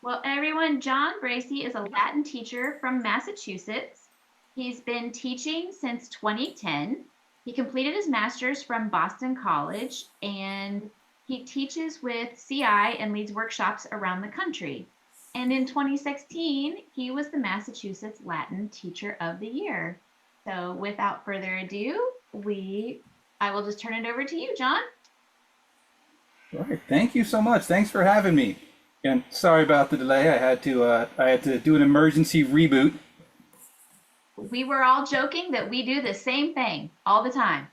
Well, everyone, John Bracey is a Latin teacher from Massachusetts. He's been teaching since 2010. He completed his master's from Boston College, and he teaches with CI and leads workshops around the country. And in 2016, he was the Massachusetts Latin Teacher of the Year. So without further ado, I will just turn it over to you, John. All right, thank you so much. Thanks for having me. And sorry about the delay. I had to do an emergency reboot. We were all joking that we do the same thing all the time.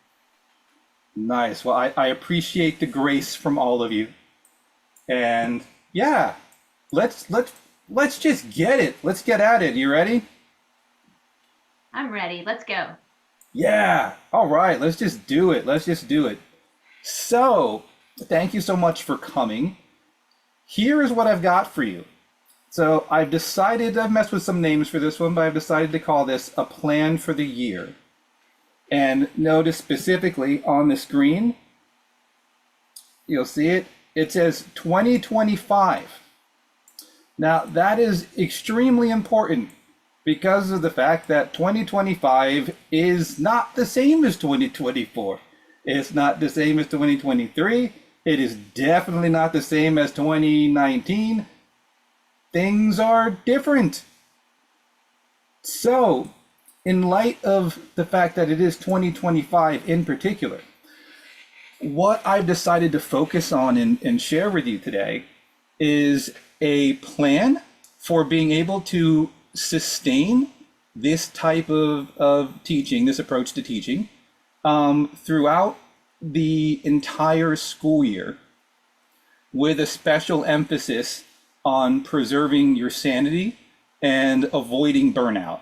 Nice. Well, I appreciate the grace from all of you. And yeah, let's just get it. Let's get at it. You ready? I'm ready. Let's go. Yeah. All right. Let's just do it. Let's just do it. So, thank you so much for coming. Here is what I've got for you. So I've messed with some names for this one, but I've decided to call this a plan for the year. And notice specifically on the screen, you'll see it. It says 2025. Now that is extremely important because of the fact that 2025 is not the same as 2024. It's not the same as 2023. It is definitely not the same as 2019. Things are different. So, in light of the fact that it is 2025 in particular, what I've decided to focus on and share with you today is a plan for being able to sustain this type of teaching, this approach to teaching, throughout the entire school year, with a special emphasis on preserving your sanity and avoiding burnout.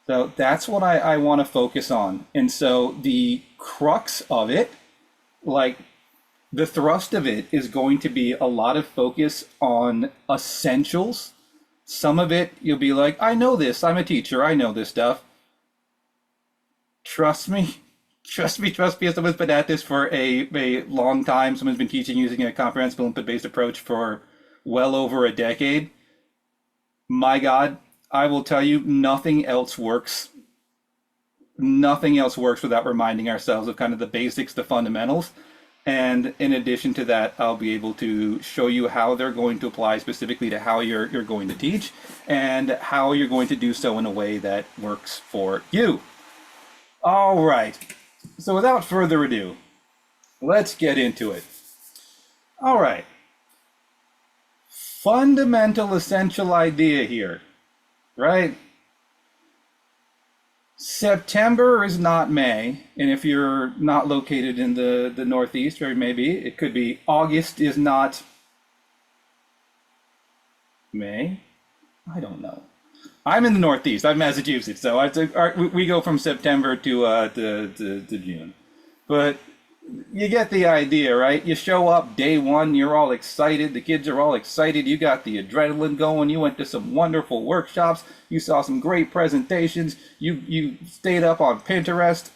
So that's what I want to focus on. And so the crux of it, like the thrust of it, is going to be a lot of focus on essentials. Some of it you'll be like, I know this, I'm a teacher, I know this stuff. Trust me, trust me, as someone's been at this for a long time, someone's been teaching using a comprehensible input-based approach for well over a decade. My God, I will tell you, nothing else works. Nothing else works without reminding ourselves of kind of the basics, the fundamentals. And in addition to that, I'll be able to show you how they're going to apply specifically to how you're going to teach and how you're going to do so in a way that works for you. All right. So without further ado, let's get into it. All right. Fundamental essential idea here, right? September is not May, and if you're not located in the Northeast, or maybe it could be August is not May. I don't know. I'm in the Northeast. I'm Massachusetts, so we go from September to June. But you get the idea, right? You show up day one, you're all excited. The kids are all excited. You got the adrenaline going. You went to some wonderful workshops. You saw some great presentations. You stayed up on Pinterest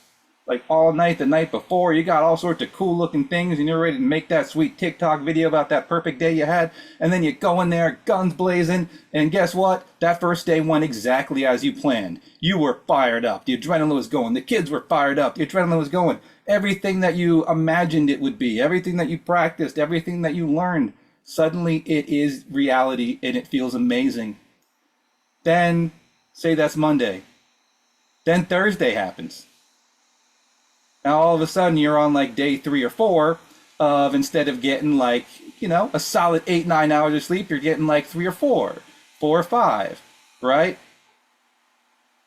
like all night the night before. You got all sorts of cool looking things and you're ready to make that sweet TikTok video about that perfect day you had. And then you go in there, guns blazing, and guess what? That first day went exactly as you planned. You were fired up. The adrenaline was going. The kids were fired up. The adrenaline was going. Everything that you imagined it would be, everything that you practiced, everything that you learned, suddenly it is reality and it feels amazing. Then, say that's Monday. Then Thursday happens. Now all of a sudden you're on like day 3 or 4 of, instead of getting like, a solid 8-9 hours of sleep, you're getting like 3 or 4, 4 or 5, right?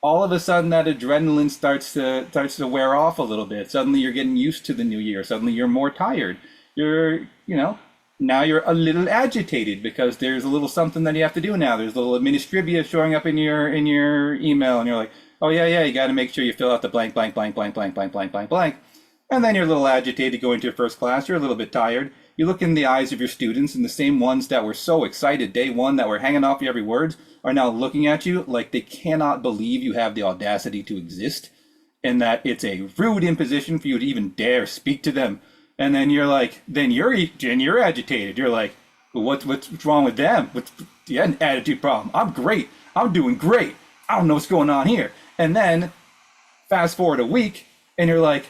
All of a sudden that adrenaline starts to wear off a little bit. Suddenly you're getting used to the new year. Suddenly you're more tired. Now you're a little agitated because there's a little something that you have to do now. There's a little administrivia showing up in your email, and you're like, oh yeah, you got to make sure you fill out the blank, blank, blank, blank, blank, blank, blank, blank, blank. And then you're a little agitated going to your first class. You're a little bit tired. You look in the eyes of your students, and the same ones that were so excited day one, that were hanging off your every word, are now looking at you like they cannot believe you have the audacity to exist, and that it's a rude imposition for you to even dare speak to them. And then you're agitated. You're like, What's wrong with them? What's the attitude problem? I'm great. I'm doing great. I don't know what's going on here. And then fast forward a week, and you're like,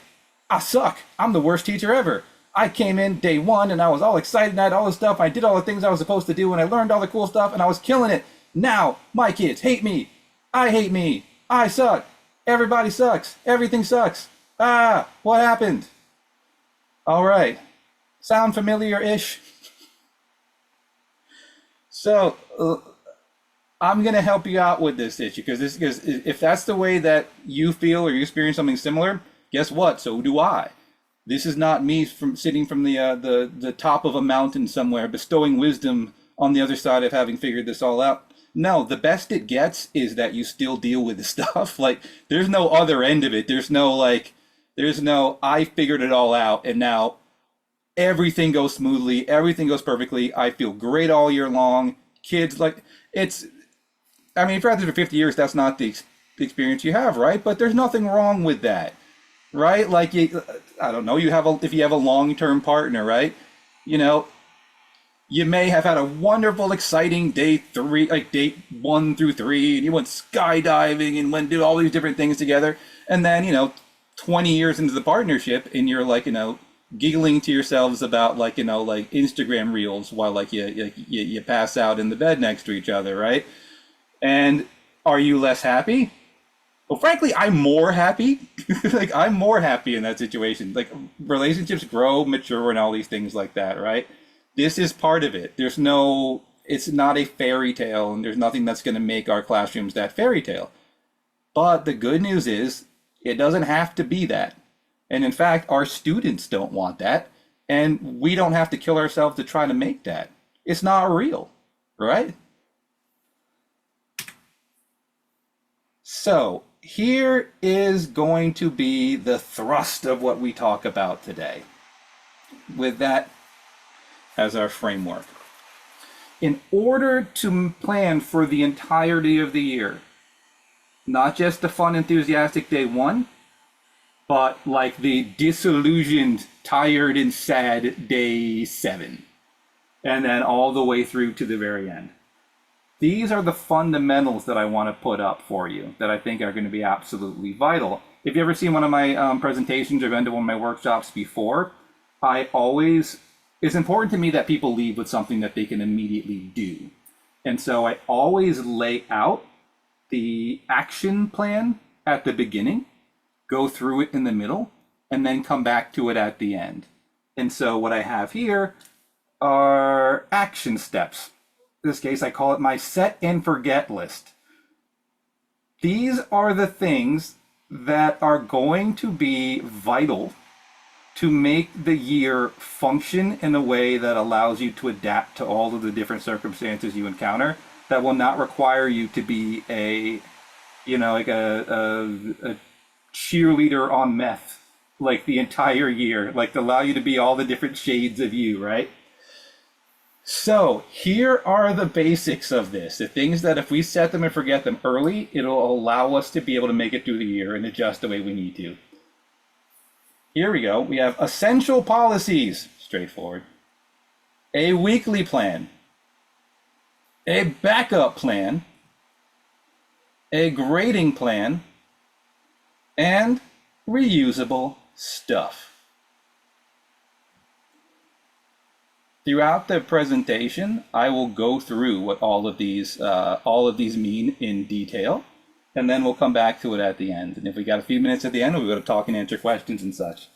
I suck. I'm the worst teacher ever. I came in day one, and I was all excited, and I had all this stuff. I did all the things I was supposed to do, and I learned all the cool stuff, and I was killing it. Now, my kids hate me. I hate me. I suck. Everybody sucks. Everything sucks. Ah, what happened? All right. Sound familiar-ish? So, I'm going to help you out with this issue, because if that's the way that you feel or you experience something similar, guess what? So do I. This is not me sitting from the top of a mountain somewhere, bestowing wisdom on the other side of having figured this all out. No, the best it gets is that you still deal with the stuff. Like, there's no other end of it. There's no I figured it all out, and now everything goes smoothly, everything goes perfectly. I feel great all year long. Kids, like, if you're at this for 50 years, that's not the experience you have, right? But there's nothing wrong with that, right? Like, I don't know, if you have a long-term partner, right? You may have had a wonderful, exciting day 1 through 3, and you went skydiving and did all these different things together. And then, 20 years into the partnership, and you're like, giggling to yourselves about like Instagram reels while you pass out in the bed next to each other, right? And are you less happy? Well, frankly, I'm more happy. Like, I'm more happy in that situation. Like, relationships grow, mature, and all these things like that, right? This is part of it. It's not a fairy tale, and there's nothing that's going to make our classrooms that fairy tale. But the good news is, it doesn't have to be that. And in fact, our students don't want that, and we don't have to kill ourselves to try to make that. It's not real, right? So here is going to be the thrust of what we talk about today, with that as our framework. In order to plan for the entirety of the year, not just the fun, enthusiastic day 1, but like the disillusioned, tired, and sad day 7, and then all the way through to the very end. These are the fundamentals that I want to put up for you that I think are going to be absolutely vital. If you ever seen one of my presentations or been to one of my workshops before, it's important to me that people leave with something that they can immediately do. And so I always lay out the action plan at the beginning, go through it in the middle, and then come back to it at the end. And so what I have here are action steps. In this case, I call it my set and forget list. These are the things that are going to be vital to make the year function in a way that allows you to adapt to all of the different circumstances you encounter, that will not require you to be a cheerleader on meth, like the entire year, like to allow you to be all the different shades of you, right? So here are the basics of this, the things that if we set them and forget them early, it'll allow us to be able to make it through the year and adjust the way we need to. Here we go. We have essential policies, straightforward. A weekly plan. A backup plan. A grading plan. And reusable stuff. Throughout the presentation, I will go through what all of these mean in detail, and then we'll come back to it at the end. And if we got a few minutes at the end, we'll go to talk and answer questions and such.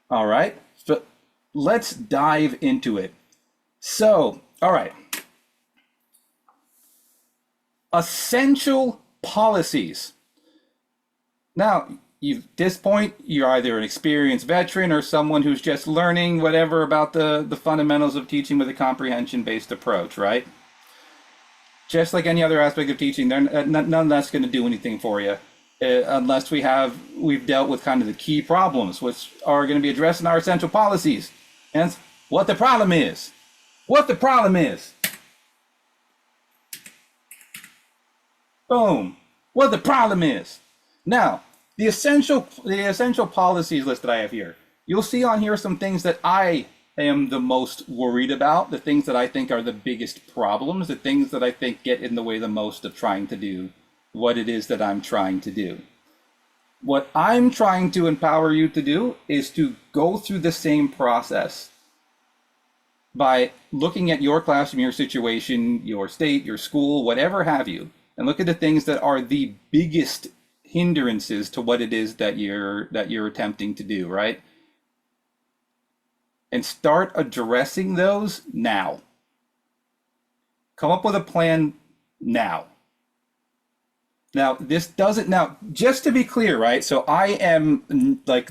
All right, so let's dive into it. So, all right. Essential policies. Now, at this point, you're either an experienced veteran or someone who's just learning whatever about the fundamentals of teaching with a comprehension-based approach, right? Just like any other aspect of teaching, none of that's going to do anything for you unless we've dealt with kind of the key problems, which are going to be addressed in our essential policies. And what the problem is. What the problem is. Boom. What the problem is. Now, the essential policies list that I have here, you'll see on here some things that I am the most worried about, the things that I think are the biggest problems, the things that I think get in the way the most of trying to do what it is that I'm trying to do. What I'm trying to empower you to do is to go through the same process by looking at your classroom, your situation, your state, your school, whatever have you, and look at the things that are the biggest hindrances to what it is that you're attempting to do, right? And start addressing those now. Come up with a plan now. Now, this doesn't, now, just to be clear, right? So I am like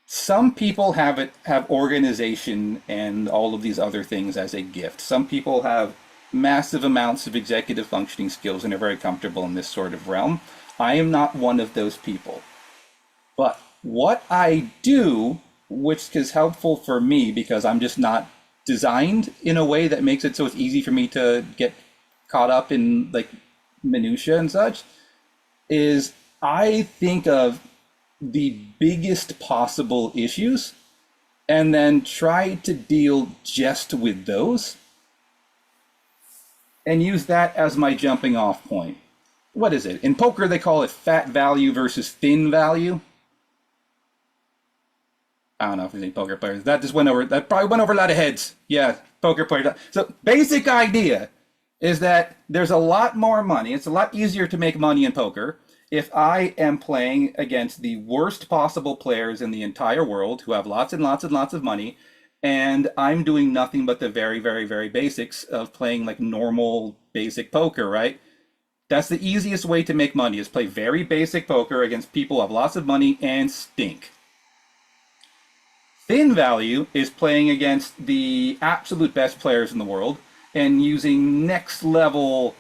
some people have organization and all of these other things as a gift. Some people have massive amounts of executive functioning skills and are very comfortable in this sort of realm. I am not one of those people. But what I do, which is helpful for me because I'm just not designed in a way that makes it so it's easy for me to get caught up in like minutia and such, is I think of the biggest possible issues and then try to deal just with those and use that as my jumping off point. What is it? In poker, they call it fat value versus thin value. I don't know if there's any poker players. That probably went over a lot of heads. Yeah, poker players. So basic idea is that there's a lot more money. It's a lot easier to make money in poker if I am playing against the worst possible players in the entire world who have lots and lots and lots of money, and I'm doing nothing but the very, very, very basics of playing like normal basic poker, right? That's the easiest way to make money, is play very basic poker against people who have lots of money and stink. Thin value is playing against the absolute best players in the world and using next level,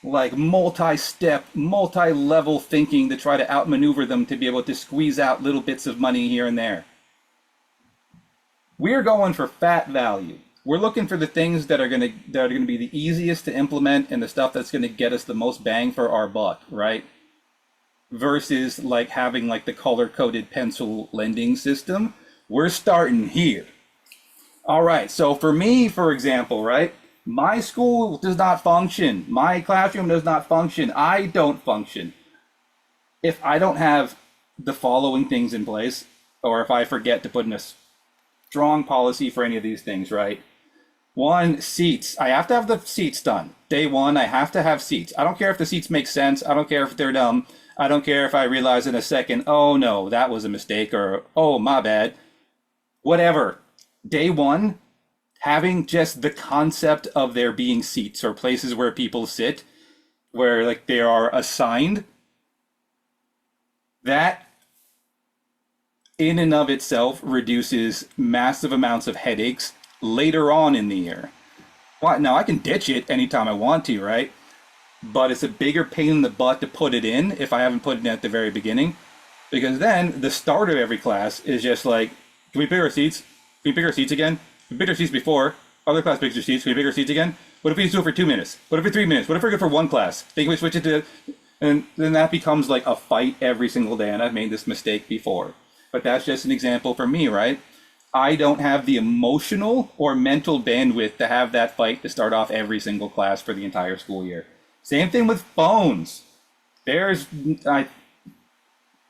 like multi-step, multi-level thinking to try to outmaneuver them to be able to squeeze out little bits of money here and there. We're going for fat value. We're looking for the things that are gonna be the easiest to implement and the stuff that's gonna get us the most bang for our buck, right? Versus like having like the color-coded pencil lending system. We're starting here. All right, so for me, for example, right? My school does not function. My classroom does not function. I don't function. If I don't have the following things in place, or if I forget to put in a strong policy for any of these things, right? One, seats. I have to have the seats done. Day one, I have to have seats. I don't care if the seats make sense. I don't care if they're dumb. I don't care if I realize in a second, oh no, that was a mistake, or oh, my bad. Whatever. Day one, having just the concept of there being seats or places where people sit, where like they are assigned, that in and of itself reduces massive amounts of headaches later on in the year. Well, now I can ditch it anytime I want to, right? But it's a bigger pain in the butt to put it in if I haven't put it in at the very beginning, because then the start of every class is just like, can we pick our seats? Can we pick our seats again? We picked our seats before. Other class picks their seats. Can we pick our seats again? What if we just do it for 2 minutes? What if for 3 minutes? What if we're good for one class? Think we switch it to, and then that becomes like a fight every single day. And I've made this mistake before, but that's just an example for me, right? I don't have the emotional or mental bandwidth to have that fight to start off every single class for the entire school year. Same thing with phones.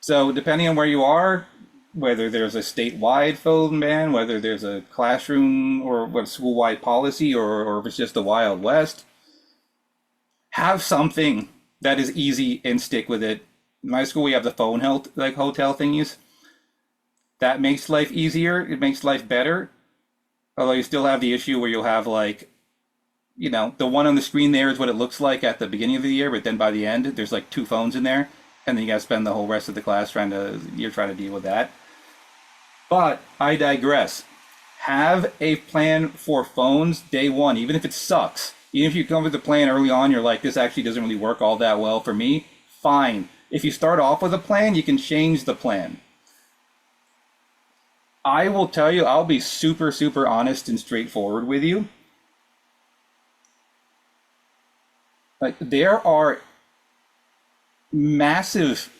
So depending on where you are, whether there's a statewide phone ban, whether there's a classroom or what school-wide policy, or if it's just the Wild West, have something that is easy and stick with it. In my school, we have the phone health, like hotel thingies. That makes life easier. It makes life better. Although you still have the issue where you'll have like, you know, the one on the screen there is what it looks like at the beginning of the year, but then by the end, there's like 2 phones in there, and then you got to spend the whole rest of the class trying to deal with that. But I digress. Have a plan for phones day one, even if it sucks. Even if you come with a plan early on, you're like, this actually doesn't really work all that well for me. Fine. If you start off with a plan, you can change the plan. I will tell you, I'll be super, super honest and straightforward with you. Like, there are massive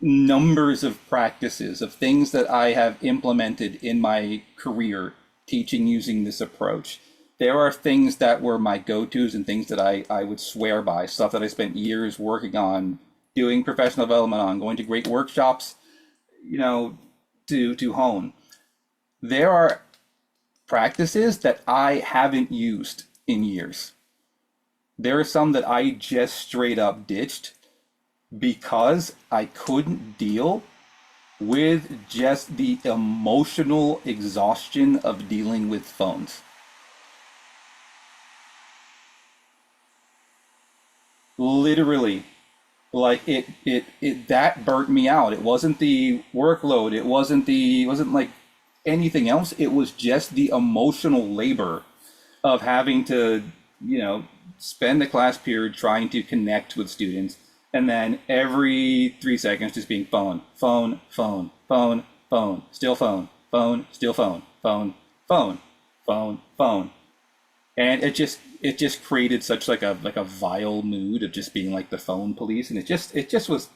numbers of practices of things that I have implemented in my career teaching using this approach. There are things that were my go-tos and things that I would swear by, stuff that I spent years working on, doing professional development on, going to great workshops, to hone. There are practices that I haven't used in years. There are some that I just straight up ditched because I couldn't deal with just the emotional exhaustion of dealing with phones. Literally, like it that burnt me out. It wasn't the workload, it wasn't like anything else. It was just the emotional labor of having to, spend a class period trying to connect with students, and then every 3 seconds just being phone, phone, phone, phone, phone, still phone, still phone, phone, phone, phone, phone. And it just created such like a vile mood of just being like the phone police, and it just was,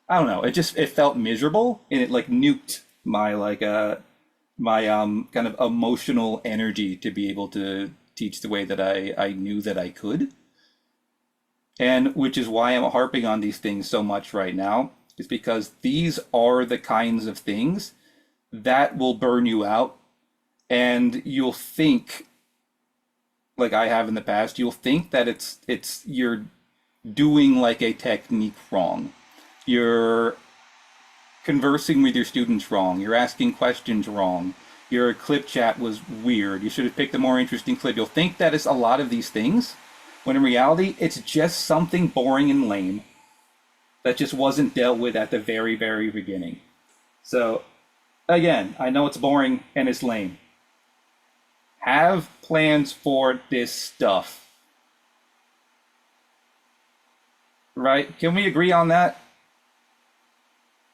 I don't know, it felt miserable, and it like nuked my kind of emotional energy to be able to teach the way that I knew that I could. And which is why I'm harping on these things so much right now, is because these are the kinds of things that will burn you out, and you'll think, like I have in the past, you'll think that it's you're doing like a technique wrong. You're conversing with your students wrong. You're asking questions wrong. Your clip chat was weird. You should have picked a more interesting clip. You'll think that it's a lot of these things, when in reality, it's just something boring and lame that just wasn't dealt with at the very, very beginning. So, again, I know it's boring and it's lame. Have plans for this stuff. Right? Can we agree on that?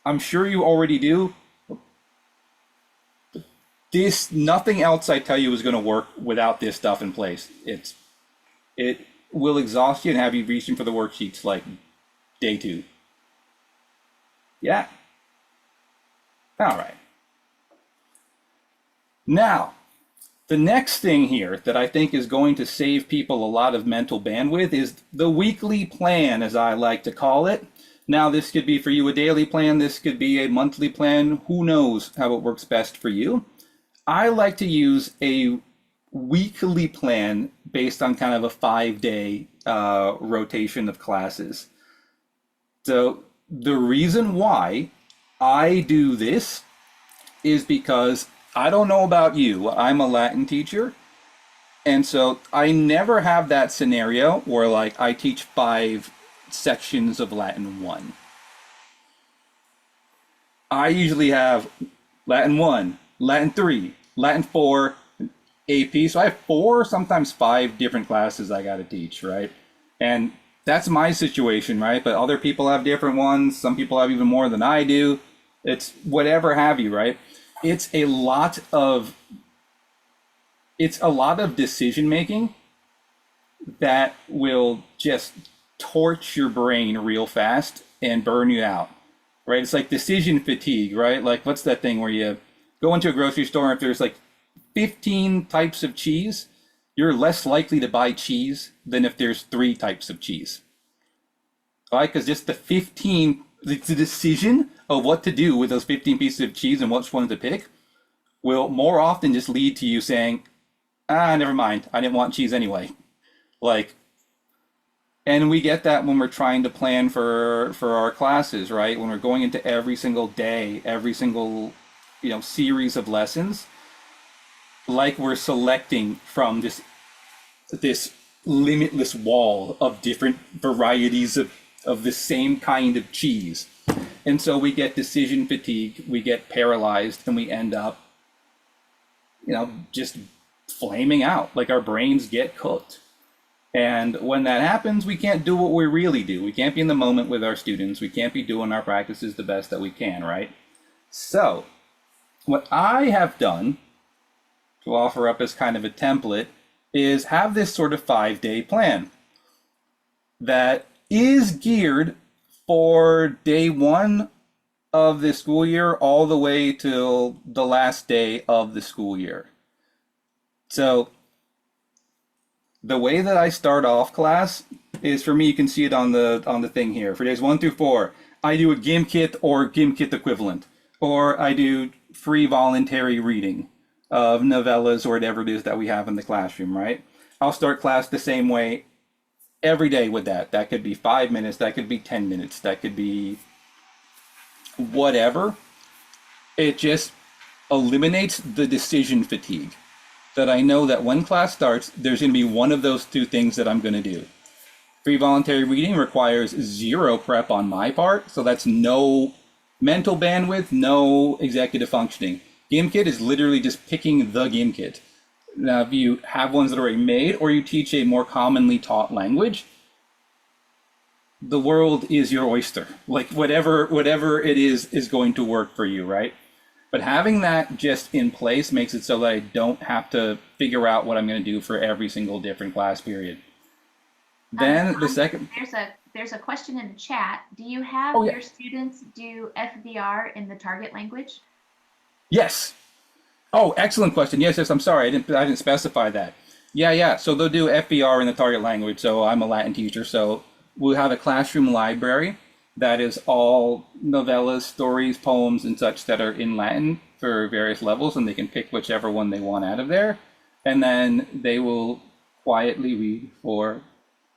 I'm sure you already do. Nothing else I tell you is going to work without this stuff in place. It will exhaust you and have you reaching for the worksheets like day 2. Yeah. All right. Now, the next thing here that I think is going to save people a lot of mental bandwidth is the weekly plan, as I like to call it. Now, this could be for you a daily plan. This could be a monthly plan. Who knows how it works best for you? I like to use a weekly plan based on kind of a 5-day rotation of classes. So the reason why I do this is because I don't know about you. I'm a Latin teacher. And so I never have that scenario where like I teach 5 sections of Latin 1. I usually have Latin 1, Latin 3, Latin 4, AP. So I have 4, sometimes 5 different classes I got to teach, right? And that's my situation, right? But other people have different ones. Some people have even more than I do. It's whatever have you, right? It's a lot of decision making that will just torch your brain real fast and burn you out, right? It's like decision fatigue, right? Like what's that thing where you go into a grocery store, and if there's like 15 types of cheese, you're less likely to buy cheese than if there's 3 types of cheese, right? Because just the decision of what to do with those 15 pieces of cheese and which one to pick will more often just lead to you saying, never mind, I didn't want cheese anyway. Like, and we get that when we're trying to plan for our classes, right? When we're going into every single day, every single, series of lessons, like we're selecting from this limitless wall of different varieties of the same kind of cheese. And so we get decision fatigue, we get paralyzed, and we end up, just flaming out. Like our brains get cooked. And when that happens, we can't do what we really do. We can't be in the moment with our students. We can't be doing our practices the best that we can, right? So what I have done to offer up as kind of a template is have this sort of 5-day plan that is geared for day 1 of the school year all the way till the last day of the school year. So the way that I start off class is, for me, you can see it on the thing here. For days 1 through 4, I do a GIMKIT or GIMKIT equivalent, or I do free voluntary reading of novellas or whatever it is that we have in the classroom, right? I'll start class the same way every day with that. That could be 5 minutes, that could be 10 minutes, that could be whatever. It just eliminates the decision fatigue. That I know that when class starts, there's going to be one of those two things that I'm going to do. Free voluntary reading requires zero prep on my part, so that's no mental bandwidth, no executive functioning. GIMKIT is literally just picking the GIMKIT. Now, if you have ones that are already made, or you teach a more commonly taught language, the world is your oyster. Like whatever it is going to work for you, right? But having that just in place makes it so that I don't have to figure out what I'm going to do for every single different class period. Then the second, There's a question in the chat. Do you have oh yeah, your students do FBR in the target language? yes. Oh, excellent question. Yes, I'm sorry, I didn't specify that. Yeah. So they'll do FBR in the target language. So I'm a Latin teacher, so we'll have a classroom library that is all novellas, stories, poems, and such that are in Latin for various levels, and they can pick whichever one they want out of there, and then they will quietly read for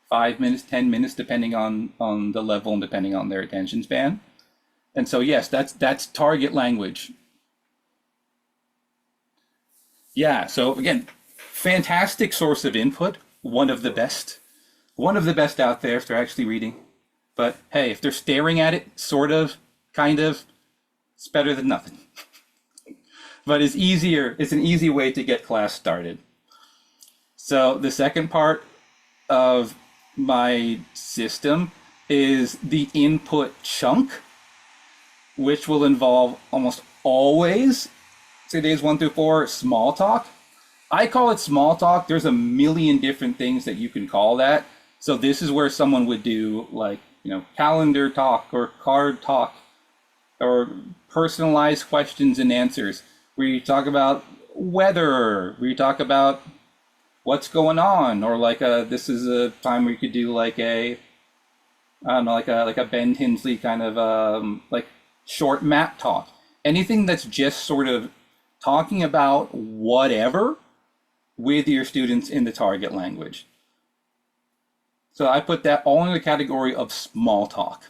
5 minutes, 10 minutes, depending on the level and depending on their attention span. And so yes, that's target language. Yeah, so again, fantastic source of input, one of the best out there if they're actually reading. But hey, if they're staring at it, sort of, kind of, it's better than nothing. But it's an easy way to get class started. So the second part of my system is the input chunk, which will involve almost always, say days 1 through 4, small talk. I call it small talk. There's a million different things that you can call that. So this is where someone would do like, calendar talk or card talk or personalized questions and answers, where you talk about weather, where you talk about what's going on, or like this is a time where you could do like I don't know, like a Ben Tinsley kind of like short map talk. Anything that's just sort of talking about whatever with your students in the target language. So I put that all in the category of small talk.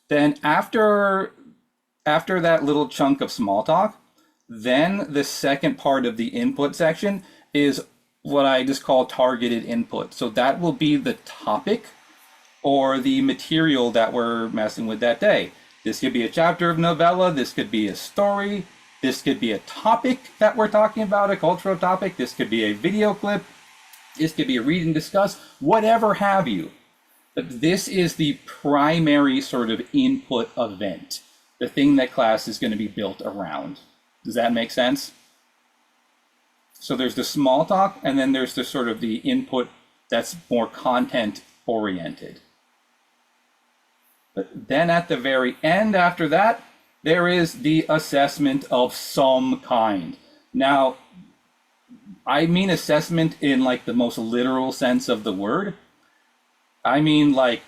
Then after that little chunk of small talk, then the second part of the input section is what I just call targeted input. So that will be the topic or the material that we're messing with that day. This could be a chapter of novella, this could be a story, this could be a topic that we're talking about, a cultural topic, this could be a video clip, this could be a read and discuss, whatever have you. But this is the primary sort of input event, the thing that class is going to be built around. Does that make sense? So there's the small talk, and then there's the sort of the input that's more content oriented. But then at the very end, after that, there is the assessment of some kind. Now, I mean assessment in like the most literal sense of the word. I mean, like,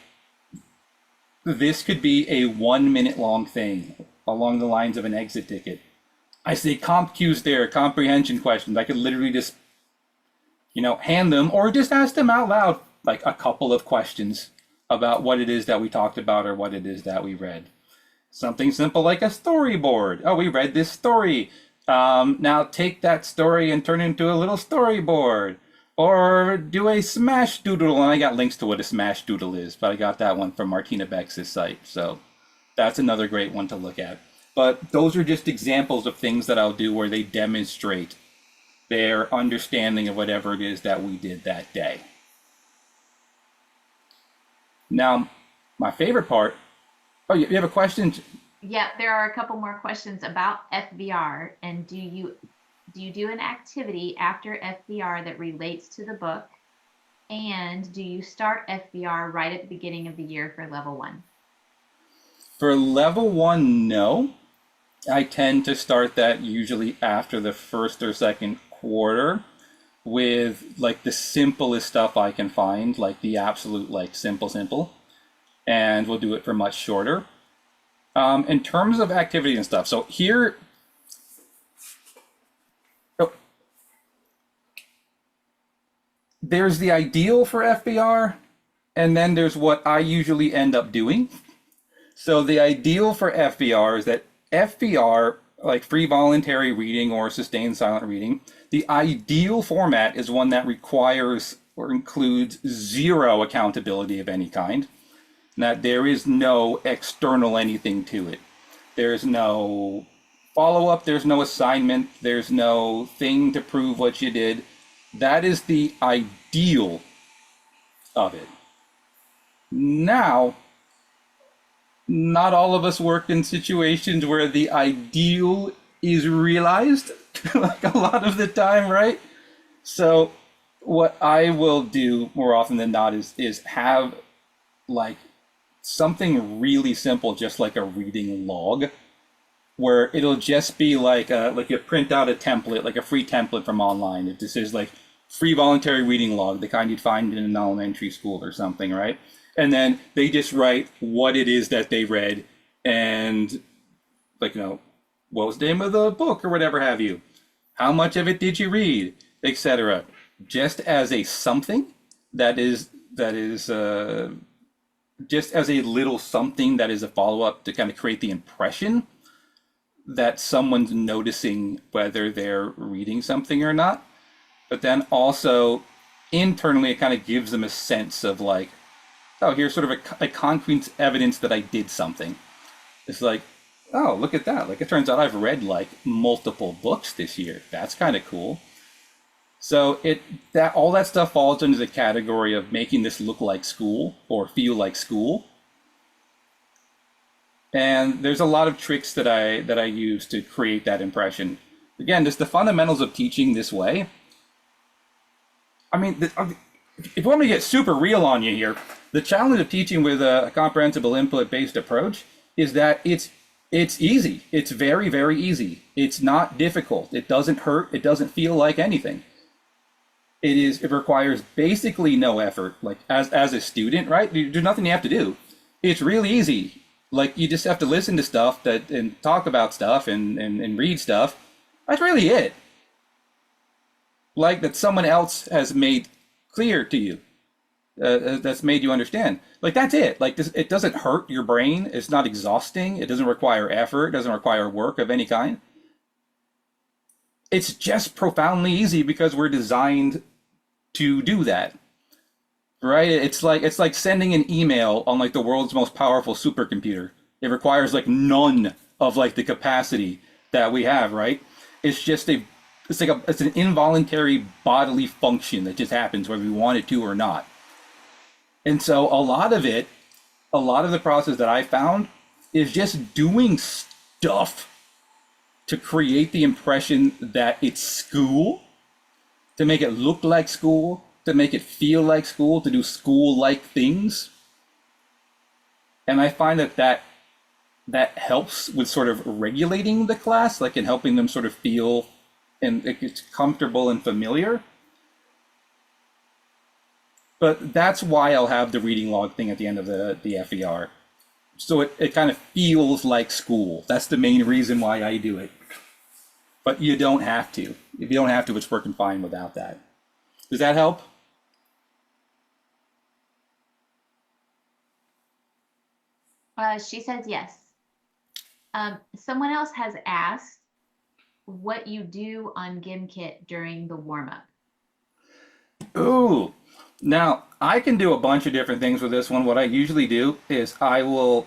this could be a 1 minute long thing along the lines of an exit ticket. I say comp cues there, comprehension questions. I could literally just, hand them or just ask them out loud, like a couple of questions about what it is that we talked about or what it is that we read. Something simple like a storyboard. Oh, we read this story. Now take that story and turn it into a little storyboard. Or do a smash doodle, and I got links to what a smash doodle is, but I got that one from Martina Bex's site, so that's another great one to look at. But those are just examples of things that I'll do where they demonstrate their understanding of whatever it is that we did that day. Now, my favorite part, oh, you have a question? Yeah, there are a couple more questions about FBR. And do you do an activity after FBR that relates to the book? And do you start FBR right at the beginning of the year for level 1? For level 1, no. I tend to start that usually after the first or second quarter with like the simplest stuff I can find, like the absolute like simple, and we'll do it for much shorter. In terms of activity and stuff, so here, oh, there's the ideal for FBR, and then there's what I usually end up doing. So the ideal for FBR is that FBR, like free voluntary reading or sustained silent reading, the ideal format is one that requires or includes zero accountability of any kind. That there is no external anything to it. There's no follow-up, there's no assignment, there's no thing to prove what you did. That is the ideal of it. Now, not all of us work in situations where the ideal is realized, like a lot of the time, right? So what I will do more often than not is have like something really simple, just like a reading log, where it'll just be like you print out a template, like a free template from online. It just is like free voluntary reading log, the kind you'd find in an elementary school or something, right? And then they just write what it is that they read and like, what was the name of the book or whatever have you? How much of it did you read, etc. Just as a something that is just as a little something that is a follow-up to kind of create the impression that someone's noticing whether they're reading something or not. But then also internally, it kind of gives them a sense of like, oh, here's sort of a concrete evidence that I did something. It's like, oh, look at that. Like, it turns out I've read like multiple books this year. That's kind of cool. So all that stuff falls under the category of making this look like school or feel like school. And there's a lot of tricks that I use to create that impression. Again, just the fundamentals of teaching this way. I mean, if you want me to get super real on you here, the challenge of teaching with a comprehensible input-based approach is that it's easy. It's very, very easy. It's not difficult. It doesn't hurt. It doesn't feel like anything. It requires basically no effort. Like as a student, right? There's nothing you have to do. It's really easy. Like you just have to listen to stuff and talk about stuff and read stuff. That's really it. Like that someone else has made clear to you. That's made you understand. Like that's it. Like this, it doesn't hurt your brain. It's not exhausting. It doesn't require effort. It doesn't require work of any kind. It's just profoundly easy because we're designed to do that, right? It's like sending an email on like the world's most powerful supercomputer. It requires like none of like the capacity that we have, right? It's an involuntary bodily function that just happens whether we want it to or not. And so a lot of the process that I found is just doing stuff to create the impression that it's school, to make it look like school, to make it feel like school, to do school-like things. And I find that helps with sort of regulating the class, like in helping them sort of feel and it's comfortable and familiar. But that's why I'll have the reading log thing at the end of the FER. So it kind of feels like school. That's the main reason why I do it. But you don't have to. If you don't have to, it's working fine without that. Does that help? She says yes. Someone else has asked what you do on GimKit during the warm-up. Ooh. Now, I can do a bunch of different things with this one. What I usually do is I will,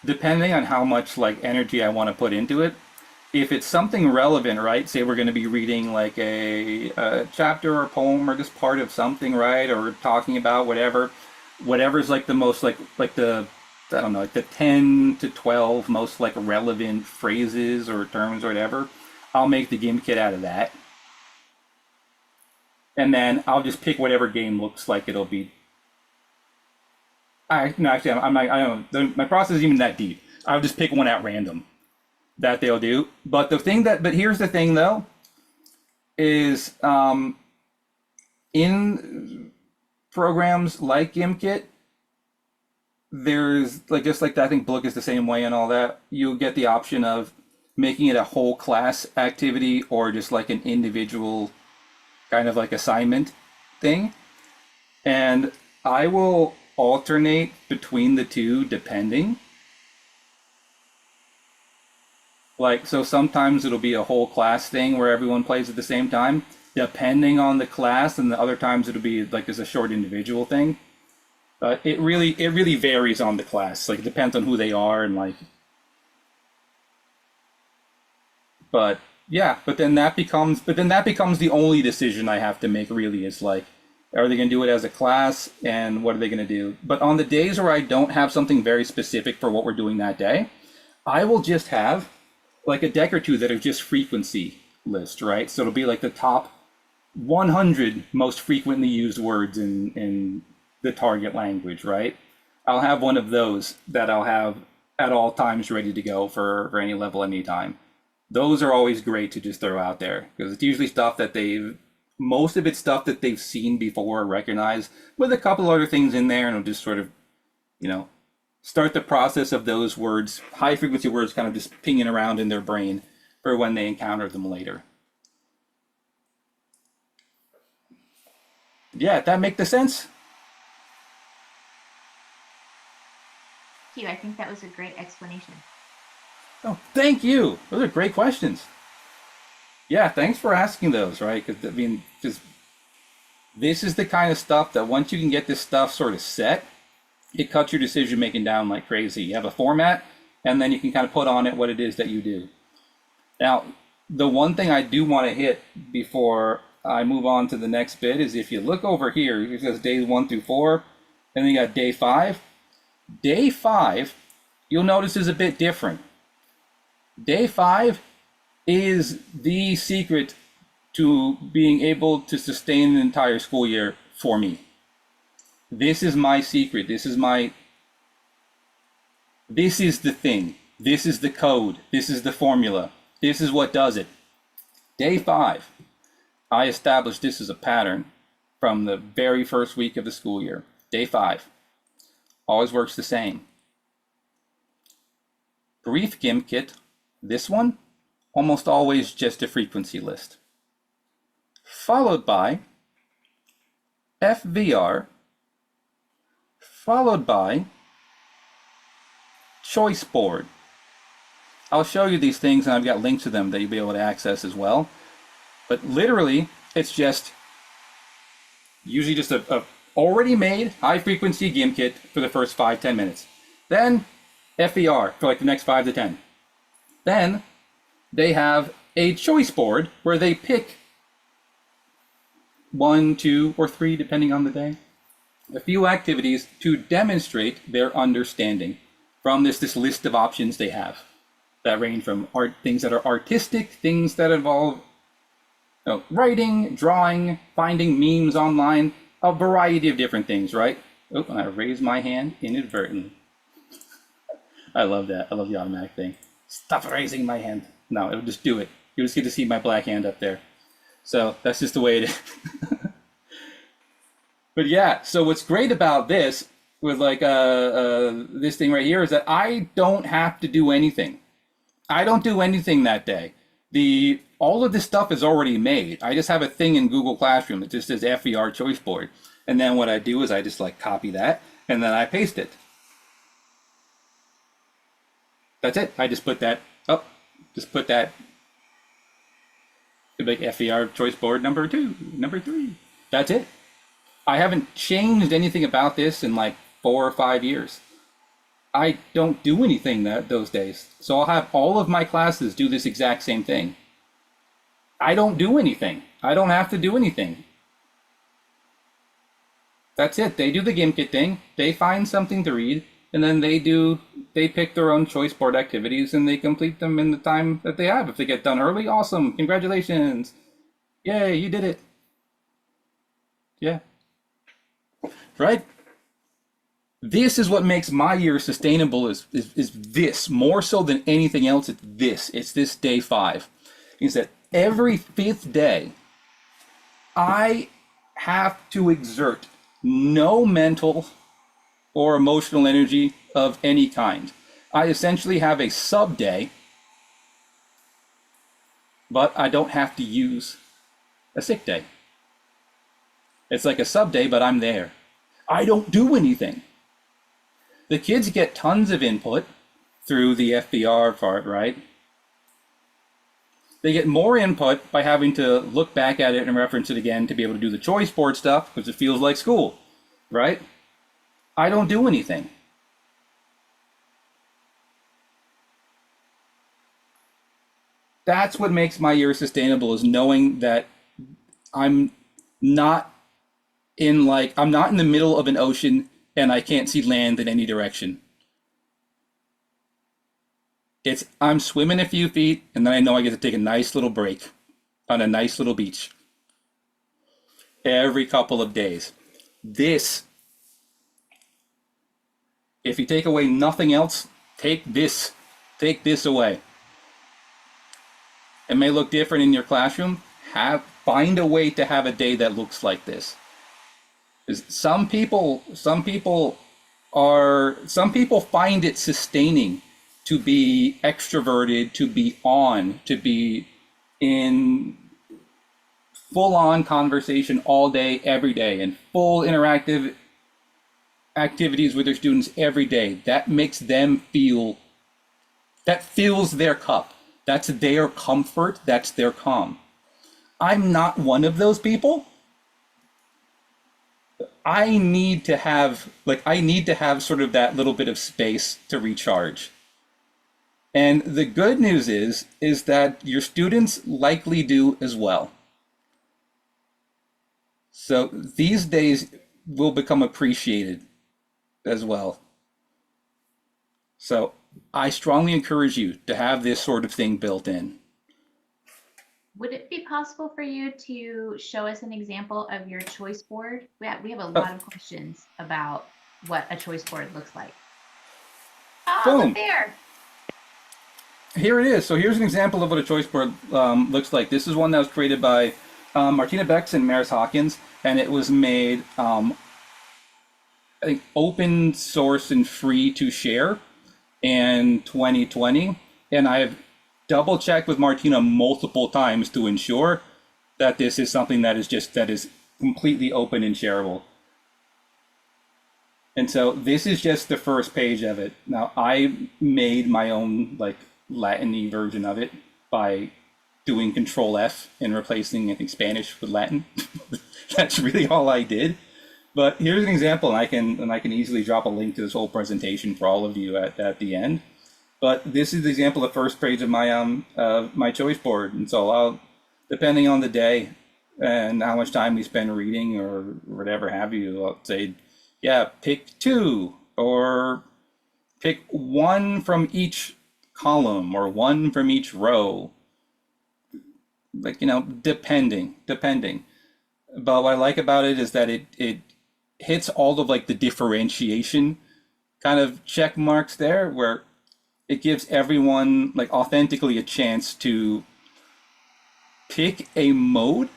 depending on how much like energy I want to put into it, if it's something relevant, right? Say we're going to be reading like a chapter or a poem or just part of something, right? Or talking about whatever's like the most like the, I don't know, like the 10 to 12 most like relevant phrases or terms or whatever. I'll make the GimKit out of that. And then I'll just pick whatever game looks like it'll be No, actually, I'm not, I don't, my process isn't even that deep. I'll just pick one at random that they'll do. But here's the thing though, is in programs like GimKit, there's like, just like that, I think Book is the same way and all that. You get the option of making it a whole class activity or just like an individual kind of like assignment thing. And I will alternate between the two depending. Like, so sometimes it'll be a whole class thing where everyone plays at the same time, depending on the class, and the other times it'll be like as a short individual thing. It really varies on the class. Like, it depends on who they are and like. But yeah, but then that becomes the only decision I have to make. Really, is like, are they going to do it as a class, and what are they going to do? But on the days where I don't have something very specific for what we're doing that day, I will just have like a deck or two that are just frequency list, right? So it'll be like the top 100 most frequently used words in the target language, right? I'll have one of those that I'll have at all times ready to go for any level, anytime. Those are always great to just throw out there because it's usually stuff that most of it's stuff that they've seen before or recognized with a couple other things in there, and it'll just sort of, you know, start the process of those words, high frequency words, kind of just pinging around in their brain for when they encounter them later. Yeah, that make the sense? Thank you. I think that was a great explanation. Oh, thank you. Those are great questions. Yeah, thanks for asking those, right? Because I mean, just this is the kind of stuff that once you can get this stuff sort of set, it cuts your decision making down like crazy. You have a format, and then you can kind of put on it what it is that you do. Now, the one thing I do want to hit before I move on to the next bit is if you look over here, it says days 1 through 4, and then you got day 5. Day 5, you'll notice, is a bit different. Day 5 is the secret to being able to sustain an entire school year for me. This is my secret. This is the thing. This is the code. This is the formula. This is what does it. Day 5, I established this as a pattern from the very first week of the school year. Day 5 always works the same. Brief GimKit, this one, almost always just a frequency list. Followed by FVR, followed by choice board. I'll show you these things, and I've got links to them that you'll be able to access as well. But literally, it's just usually just a already made high frequency GimKit for the first 5-10 minutes. Then FVR for like the next 5 to 10. Then they have a choice board where they pick 1, 2, or 3, depending on the day, a few activities to demonstrate their understanding from this list of options they have that range from things that are artistic, things that involve writing, drawing, finding memes online, a variety of different things, right? Oh, and I raised my hand inadvertently. I love that. I love the automatic thing. Stop raising my hand. No, it'll just do it. You'll just get to see my black hand up there. So that's just the way it is. But yeah, so what's great about this with like this thing right here is that I don't have to do anything. I don't do anything that day. All of this stuff is already made. I just have a thing in Google Classroom that just says FVR choice board. And then what I do is I just like copy that and then I paste it. That's it. I just put that like FVR choice board number 2, number 3. That's it. I haven't changed anything about this in like 4 or 5 years. I don't do anything those days. So I'll have all of my classes do this exact same thing. I don't do anything. I don't have to do anything. That's it. They do the GimKit thing. They find something to read, and then they pick their own choice board activities and they complete them in the time that they have. If they get done early, awesome. Congratulations. Yay, you did it. Yeah. Right? This is what makes my year sustainable is this, more so than anything else. It's this day 5. Is that every 5th day, I have to exert no mental or emotional energy of any kind. I essentially have a sub day, but I don't have to use a sick day. It's like a sub day, but I'm there. I don't do anything. The kids get tons of input through the FBR part, right? They get more input by having to look back at it and reference it again to be able to do the choice board stuff because it feels like school, right? I don't do anything. That's what makes my year sustainable, is knowing that I'm not I'm not in the middle of an ocean and I can't see land in any direction. I'm swimming a few feet and then I know I get to take a nice little break on a nice little beach every couple of days. This, if you take away nothing else, take this away. It may look different in your classroom. Find a way to have a day that looks like this. Some people find it sustaining to be extroverted, to be on, to be in full-on conversation all day, every day, and full interactive activities with their students every day. That makes them that fills their cup. That's their comfort, that's their calm. I'm not one of those people. I need to have sort of that little bit of space to recharge. And the good news is that your students likely do as well. So these days will become appreciated as well. So I strongly encourage you to have this sort of thing built in. Would it be possible for you to show us an example of your choice board? We have a lot of questions about what a choice board looks like. Oh, Boom. look there. Here it is. So here's an example of what a choice board looks like. This is one that was created by Martina Bex and Maris Hawkins, and it was made, I think, open source and free to share in 2020. And I've double checked with Martina multiple times to ensure that this is something that is completely open and shareable. And so this is just the first page of it. Now I made my own Latin-y version of it by doing Control F and replacing, I think, Spanish with Latin. That's really all I did. But here's an example, and I can easily drop a link to this whole presentation for all of you at the end. But this is the example of the first page of my choice board. And so I'll, depending on the day and how much time we spend reading or whatever have you, I'll say, yeah, pick 2 or pick 1 from each column or 1 from each row. Depending. But what I like about it is that it hits all of the differentiation kind of check marks there, where it gives everyone authentically a chance to pick a mode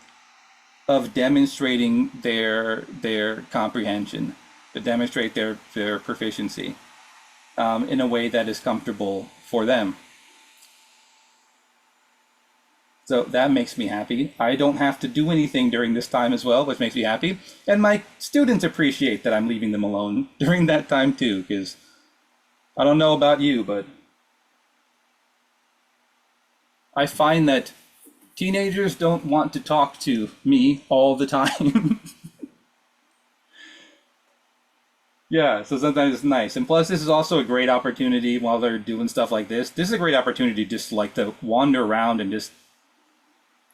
of demonstrating their comprehension, to demonstrate their proficiency in a way that is comfortable for them. So that makes me happy. I don't have to do anything during this time as well, which makes me happy. And my students appreciate that I'm leaving them alone during that time too, because I don't know about you, but I find that teenagers don't want to talk to me all the time. Yeah, so sometimes it's nice. And plus, this is also a great opportunity while they're doing stuff like this. This is a great opportunity just to wander around and just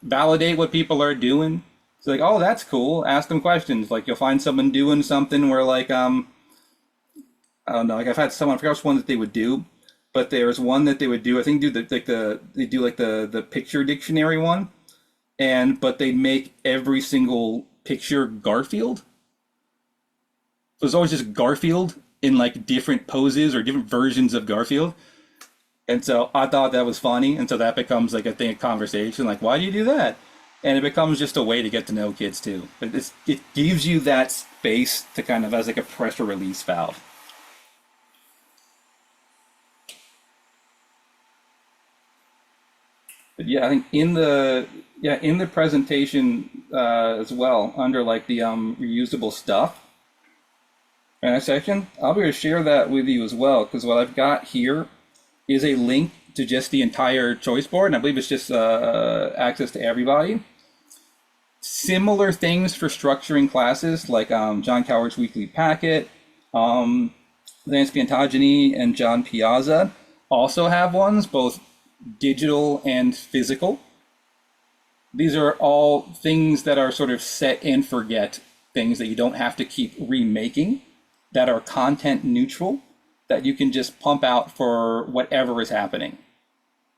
validate what people are doing. It's oh, that's cool. Ask them questions. You'll find someone doing something where I don't know, I've had someone, I forgot which one that they would do, but there's one that they would do, I think they do the picture dictionary one, but they make every single picture Garfield. So it's always just Garfield in like different poses or different versions of Garfield. And so I thought that was funny. And so that becomes like a thing of conversation. Like, why do you do that? And it becomes just a way to get to know kids too. It gives you that space to kind of as like a pressure release valve. But yeah, I think in the presentation as well, under like the reusable stuff section, I'll be able to share that with you as well, because what I've got here is a link to just the entire choice board, and I believe it's just access to everybody. Similar things for structuring classes, like John Coward's weekly packet, Lance Piantagini and John Piazza also have ones, both digital and physical. These are all things that are sort of set and forget, things that you don't have to keep remaking, that are content neutral, that you can just pump out for whatever is happening.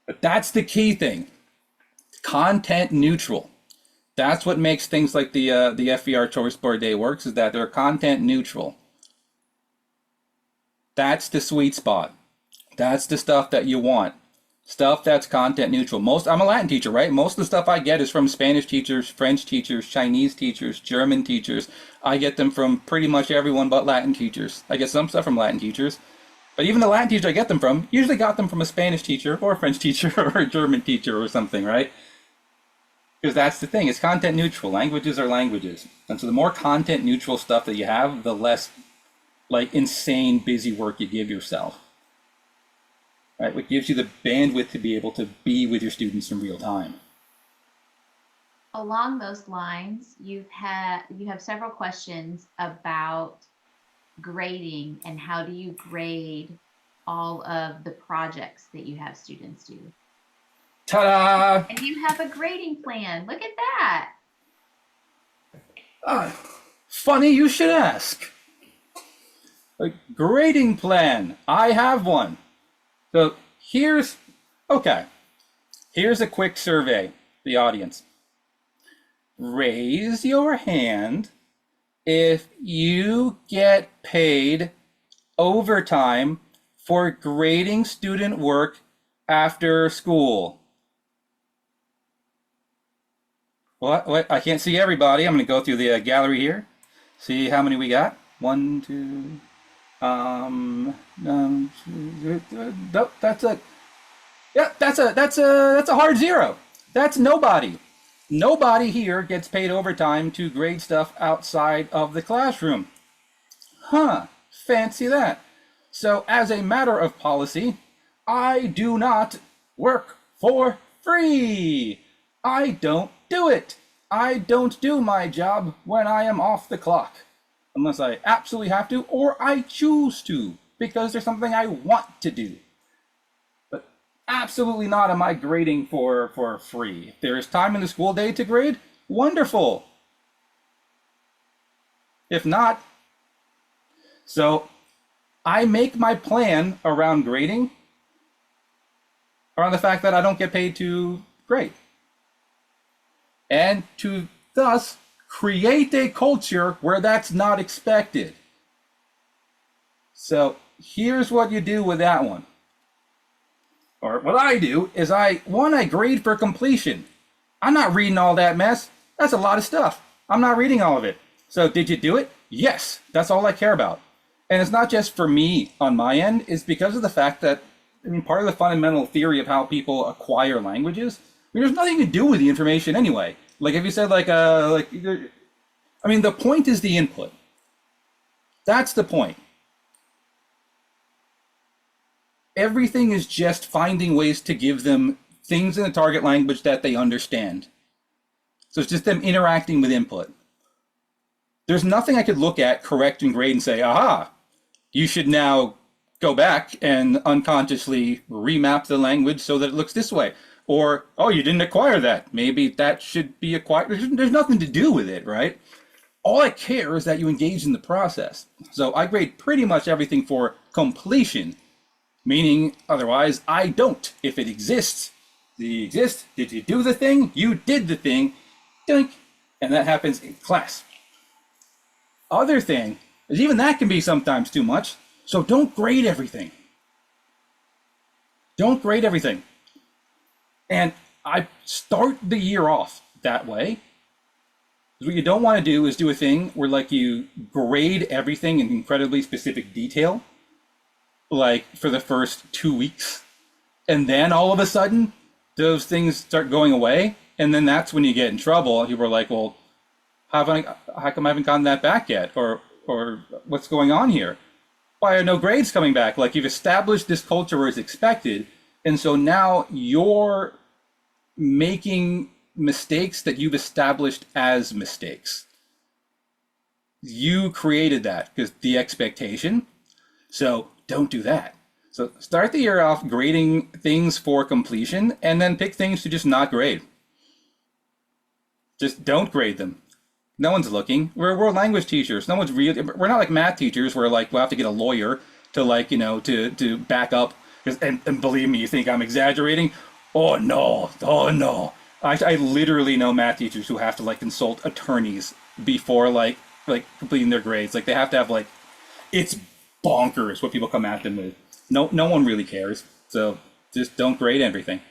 But that's the key thing, content neutral. That's what makes things like the FVR Choice Board Day works, is that they're content neutral. That's the sweet spot. That's the stuff that you want. Stuff that's content neutral. I'm a Latin teacher, right? Most of the stuff I get is from Spanish teachers, French teachers, Chinese teachers, German teachers. I get them from pretty much everyone but Latin teachers. I get some stuff from Latin teachers. But even the Latin teacher I get them from, usually got them from a Spanish teacher or a French teacher or a German teacher or something, right? Because that's the thing, it's content neutral. Languages are languages. And so the more content neutral stuff that you have, the less like insane busy work you give yourself. Right? What gives you the bandwidth to be able to be with your students in real time. Along those lines, you have several questions about grading and how do you grade all of the projects that you have students do. Ta-da! And you have a grading plan. Look at that. Funny you should ask. A grading plan. I have one. So here's a quick survey, the audience. Raise your hand if you get paid overtime for grading student work after school. What? I can't see everybody. I'm going to go through the gallery here. See how many we got. 1, 2. Nope, that's a hard zero. That's nobody. Nobody here gets paid overtime to grade stuff outside of the classroom. Huh, fancy that. So as a matter of policy, I do not work for free. I don't do it. I don't do my job when I am off the clock. Unless I absolutely have to, or I choose to, because there's something I want to do. But absolutely not am I grading for free. If there is time in the school day to grade, wonderful. If not, so I make my plan around grading, around the fact that I don't get paid to grade. And to thus create a culture where that's not expected. So here's what you do with that one. Or what I do is I grade for completion. I'm not reading all that mess. That's a lot of stuff. I'm not reading all of it. So did you do it? Yes, that's all I care about. And it's not just for me on my end, it's because of the fact that, part of the fundamental theory of how people acquire languages, there's nothing to do with the information anyway. Like if you said the point is the input. That's the point. Everything is just finding ways to give them things in the target language that they understand. So it's just them interacting with input. There's nothing I could look at, correct, and grade and say, aha, you should now go back and unconsciously remap the language so that it looks this way. Or, oh, you didn't acquire that. Maybe that should be acquired. There's nothing to do with it, right? All I care is that you engage in the process. So I grade pretty much everything for completion, meaning otherwise I don't. If it exists, did you do the thing? You did the thing, dink, and that happens in class. Other thing is even that can be sometimes too much. So don't grade everything. Don't grade everything. And I start the year off that way. What you don't want to do is do a thing where like you grade everything in incredibly specific detail, like for the first 2 weeks. And then all of a sudden, those things start going away. And then that's when you get in trouble. People are like, well, how come I haven't gotten that back yet? Or what's going on here? Why are no grades coming back? Like you've established this culture where it's expected. And so now you're making mistakes that you've established as mistakes. You created that because the expectation. So don't do that. So start the year off grading things for completion and then pick things to just not grade. Just don't grade them. No one's looking. We're language teachers. No one's really. We're not like math teachers where like we'll have to get a lawyer to like to back up. And believe me, you think I'm exaggerating? Oh no! Oh no! I literally know math teachers who have to like consult attorneys before like completing their grades. Like they have to have like, it's bonkers what people come at them with. No one really cares. So just don't grade everything.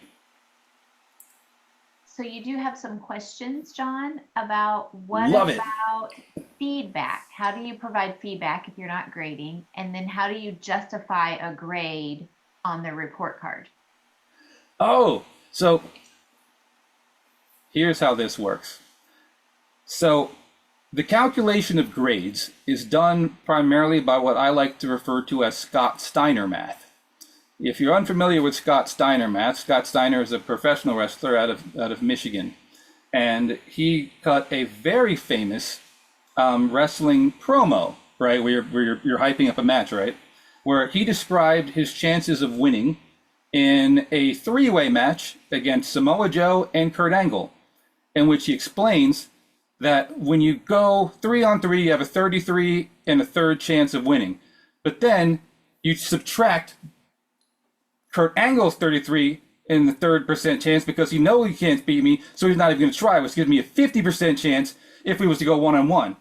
So you do have some questions, John, about what Love about feedback? How do you provide feedback if you're not grading? And then how do you justify a grade on the report card? Oh, so here's how this works. So the calculation of grades is done primarily by what I like to refer to as Scott Steiner math. If you're unfamiliar with Scott Steiner math, Scott Steiner is a professional wrestler out of Michigan. And he cut a very famous wrestling promo, right? Where you're hyping up a match, right? Where he described his chances of winning in a three-way match against Samoa Joe and Kurt Angle, in which he explains that when you go 3-on-3, you have a 33 and a third chance of winning. But then you subtract Kurt Angle's 33 and the third percent chance because you know he can't beat me, so he's not even going to try, which gives me a 50% chance if we was to go one-on-one.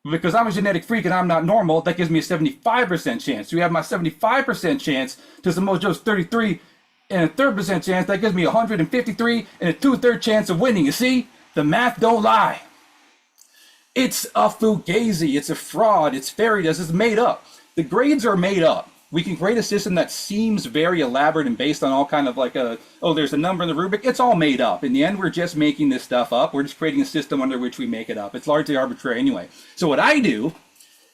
Because I'm a genetic freak and I'm not normal, that gives me a 75% chance. So you have my 75% chance to Samoa Joe's 33 and a third percent chance. That gives me 153 and a 2/3 chance of winning. You see? The math don't lie. It's a fugazi. It's a fraud. It's fairy dust. It's made up. The grades are made up. We can create a system that seems very elaborate and based on all kind of like there's a number in the rubric. It's all made up. In the end, we're just making this stuff up. We're just creating a system under which we make it up. It's largely arbitrary anyway. So what I do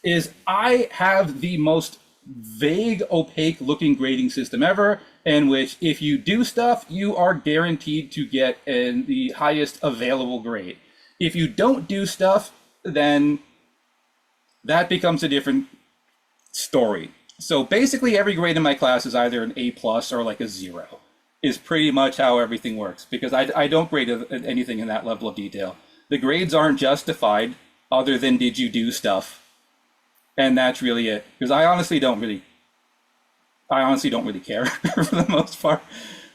is I have the most vague, opaque looking grading system ever, in which if you do stuff, you are guaranteed to get the highest available grade. If you don't do stuff, then that becomes a different story. So basically every grade in my class is either an A+ or like a 0 is pretty much how everything works, because I don't grade anything in that level of detail. The grades aren't justified other than did you do stuff, and that's really it. Because I honestly don't really care for the most part.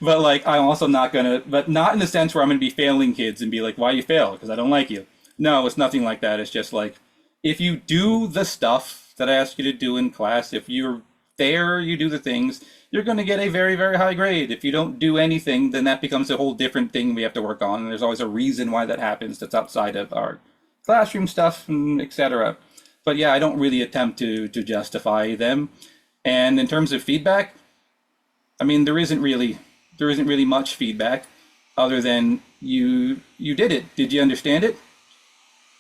But like I'm also not gonna, but not in the sense where I'm gonna be failing kids and be like, why you fail? Because I don't like you. No, it's nothing like that. It's just like if you do the stuff that I ask you to do in class, if you're there, you do the things, you're going to get a very, very high grade. If you don't do anything, then that becomes a whole different thing we have to work on. And there's always a reason why that happens that's outside of our classroom stuff, and etc. But yeah, I don't really attempt to justify them. And in terms of feedback, I mean, there isn't really much feedback other than you did it. Did you understand it?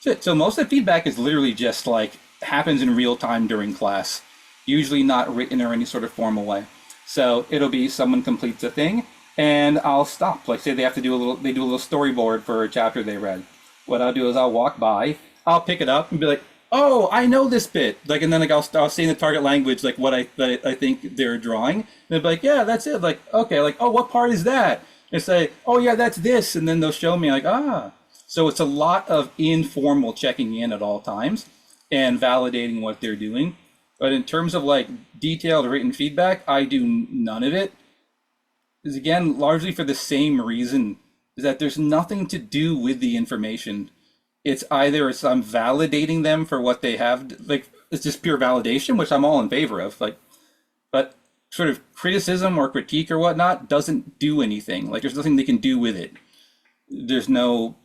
That's it. So most of the feedback is literally just like happens in real time during class, usually not written or any sort of formal way. So it'll be someone completes a thing and I'll stop. Like say they do a little storyboard for a chapter they read. What I'll do is I'll walk by, I'll pick it up and be like, oh, I know this bit. Like, and then like I'll say in the target language like what I think they're drawing. And they'll be like, yeah, that's it. Like, okay, like, oh, what part is that? And say, oh yeah, that's this. And then they'll show me like, ah. So it's a lot of informal checking in at all times and validating what they're doing. But in terms of like detailed written feedback, I do none of it. Is again, largely for the same reason, is that there's nothing to do with the information. It's either I'm validating them for what they have, like it's just pure validation, which I'm all in favor of. Like, but sort of criticism or critique or whatnot doesn't do anything. Like, there's nothing they can do with it. There's no,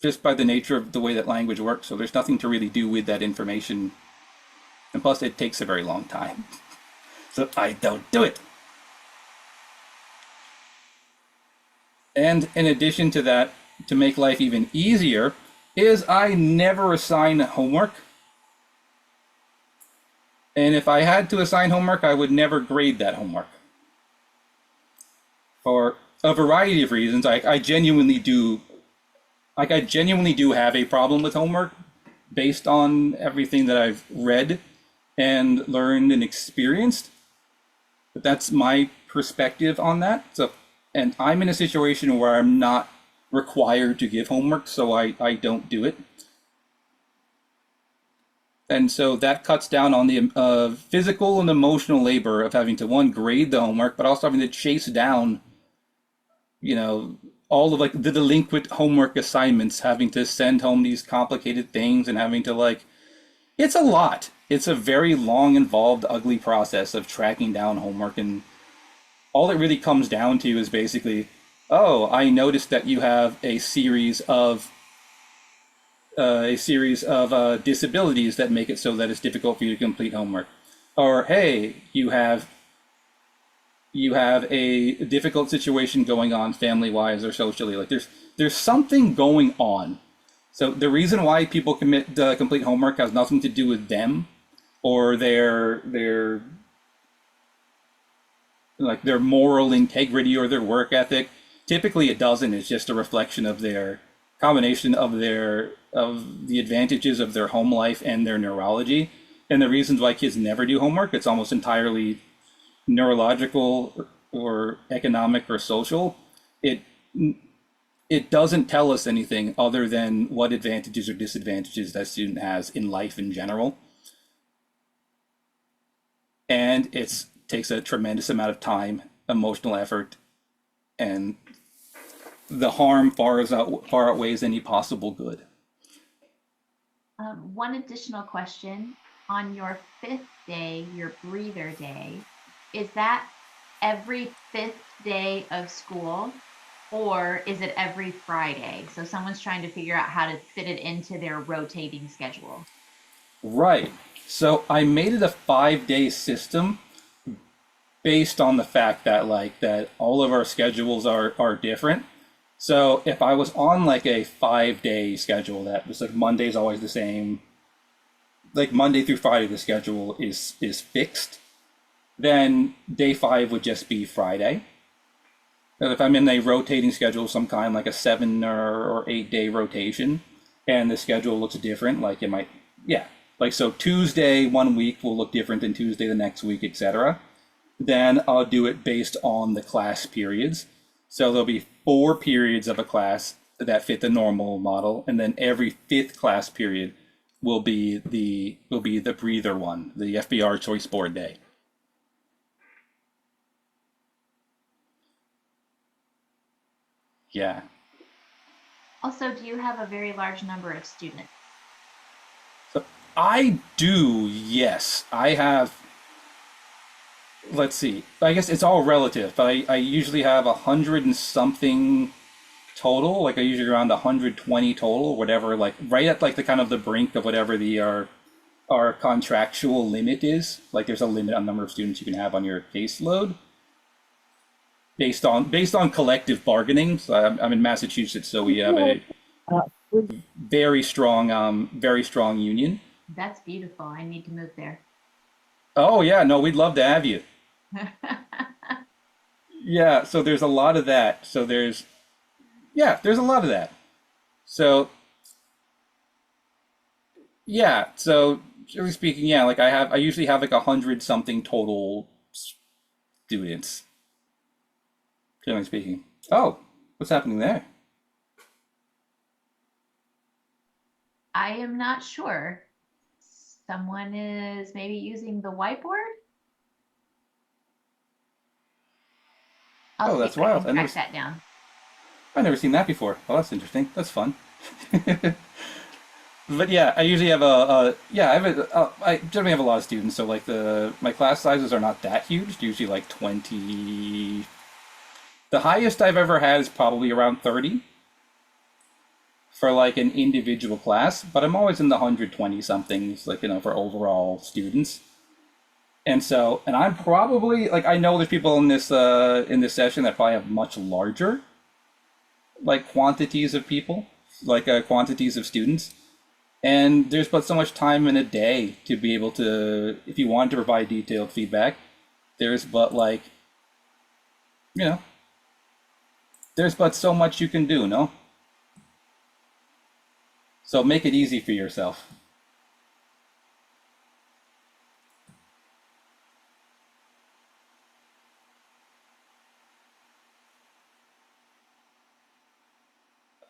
just by the nature of the way that language works. So there's nothing to really do with that information. And plus, it takes a very long time. So I don't do it. And in addition to that, to make life even easier, is I never assign homework. And if I had to assign homework, I would never grade that homework. For a variety of reasons, I genuinely do, like I genuinely do have a problem with homework based on everything that I've read and learned and experienced. But that's my perspective on that. So, and I'm in a situation where I'm not required to give homework, so I don't do it. And so that cuts down on the physical and emotional labor of having to, one, grade the homework, but also having to chase down, you know, all of like the delinquent homework assignments, having to send home these complicated things and having to like, it's a lot. It's a very long, involved, ugly process of tracking down homework. And all it really comes down to is basically, oh, I noticed that you have a series of disabilities that make it so that it's difficult for you to complete homework. Or hey, you have a difficult situation going on family-wise or socially. Like there's something going on. So the reason why people complete homework has nothing to do with them or their like their moral integrity or their work ethic. Typically, it doesn't. It's just a reflection of their combination of the advantages of their home life and their neurology. And the reasons why kids never do homework, it's almost entirely neurological or economic or social. It doesn't tell us anything other than what advantages or disadvantages that student has in life in general. And it takes a tremendous amount of time, emotional effort, and the harm far outweighs any possible good. One additional question. On your 5th day, your breather day, is that every 5th day of school or is it every Friday? So someone's trying to figure out how to fit it into their rotating schedule. Right. So I made it a 5-day system based on the fact that that all of our schedules are different. So if I was on like a 5-day schedule that was like Monday's always the same, like Monday through Friday the schedule is fixed, then day 5 would just be Friday. And if I'm in a rotating schedule of some kind, like a 7 or 8-day rotation, and the schedule looks different, like it might, yeah, like so Tuesday one week will look different than Tuesday the next week, etc. Then I'll do it based on the class periods. So there'll be 4 periods of a class that fit the normal model, and then every 5th class period will be the breather one, the FBR choice board day. Yeah. Also, do you have a very large number of students? So I do, yes. I have, let's see, I guess it's all relative, but I usually have 100 and something total, like I usually around 120 total, whatever, like right at like the kind of the brink of whatever our contractual limit is. Like there's a limit on the number of students you can have on your caseload based on collective bargaining. So I'm in Massachusetts, so we have a very strong union. That's beautiful. I need to move there. Oh yeah, no, we'd love to have you. Yeah, so there's a lot of that. So there's a lot of that. So yeah, so generally speaking, yeah, like I usually have like 100 something total students. Generally speaking. Oh, what's happening there? I am not sure. Someone is maybe using the whiteboard. I'll Oh, see that's if I wild. can track that down. I've never seen that before. Oh, that's interesting. That's fun. But yeah, I usually have yeah, I generally have a lot of students, so like my class sizes are not that huge. Usually like 20. The highest I've ever had is probably around 30 for like an individual class, but I'm always in the 120 somethings, like, for overall students. And so, and I'm probably like, I know there's people in this session that probably have much larger like quantities of people, like quantities of students. And there's but so much time in a day to be able to, if you want to provide detailed feedback, there's but like, you know, there's but so much you can do, no? So make it easy for yourself.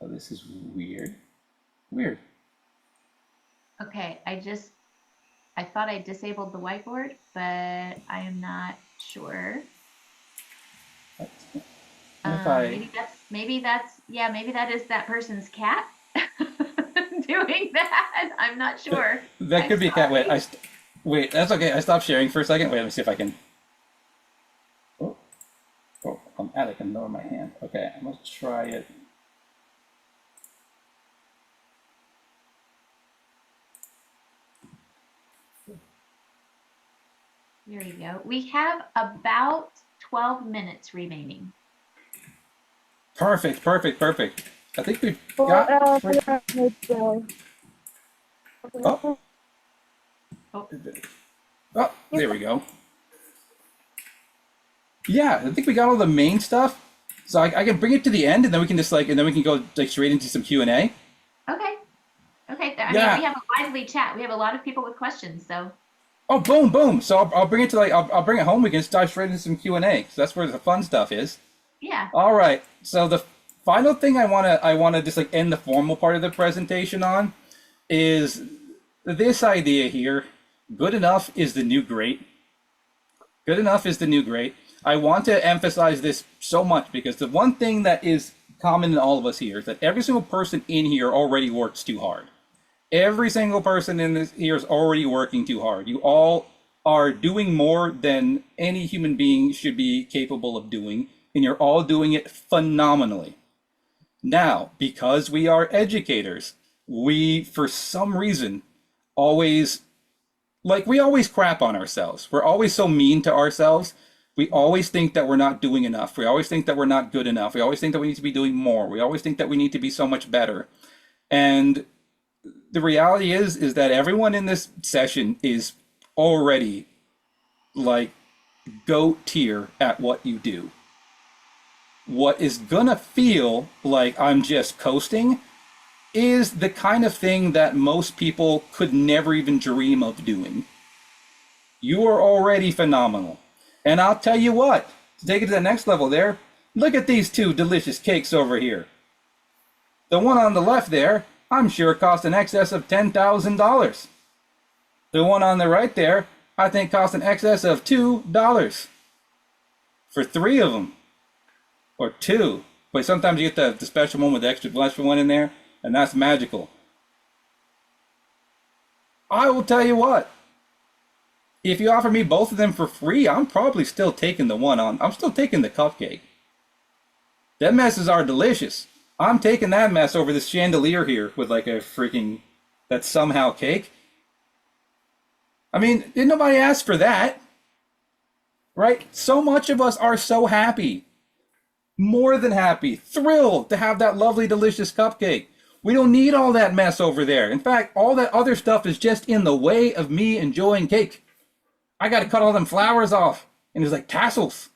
Oh, this is weird. Weird. Okay, I thought I disabled the whiteboard, but I am not sure. If I Maybe that is that person's cat doing that. I'm not sure. that could be a cat. Wait, that's okay. I stopped sharing for a second. Wait, let me see if I can. Oh, I'm out. I can lower my hand. Okay, I'm gonna try it. There we go. We have about 12 minutes remaining. Perfect. I think we've Oh, got. oh, Oh, there we go. Yeah, I think we got all the main stuff. So I can bring it to the end, and then we can just and then we can go like straight into some Q&A. Okay. Okay. I Yeah. mean, we have a lively chat. We have a lot of people with questions. So. Oh, boom. So I'll bring it to I'll bring it home. We can just dive straight into some Q&A. So that's where the fun stuff is. Yeah. All right. So the final thing I wanna just like end the formal part of the presentation on is this idea here. Good enough is the new great. Good enough is the new great. I want to emphasize this so much because the one thing that is common in all of us here is that every single person in here already works too hard. Every single person in this here is already working too hard. You all are doing more than any human being should be capable of doing, and you're all doing it phenomenally. Now, because we are educators, we, for some reason, always crap on ourselves. We're always so mean to ourselves. We always think that we're not doing enough. We always think that we're not good enough. We always think that we need to be doing more. We always think that we need to be so much better. And the reality is that everyone in this session is already like GOAT tier at what you do. What is gonna feel like I'm just coasting is the kind of thing that most people could never even dream of doing. You are already phenomenal. And I'll tell you what, to take it to the next level there, look at these two delicious cakes over here. The one on the left there, I'm sure cost in excess of $10,000. The one on the right there, I think cost in excess of $2 for 3 of them, or 2. But sometimes you get the special one with the extra one in there, and that's magical. I will tell you what, if you offer me both of them for free, I'm probably still taking I'm still taking the cupcake. Them messes are delicious. I'm taking that mess over this chandelier here with like a freaking, that's somehow cake. I mean, didn't nobody ask for that? Right? So much of us are so happy. More than happy. Thrilled to have that lovely, delicious cupcake. We don't need all that mess over there. In fact, all that other stuff is just in the way of me enjoying cake. I gotta cut all them flowers off. And there's like tassels.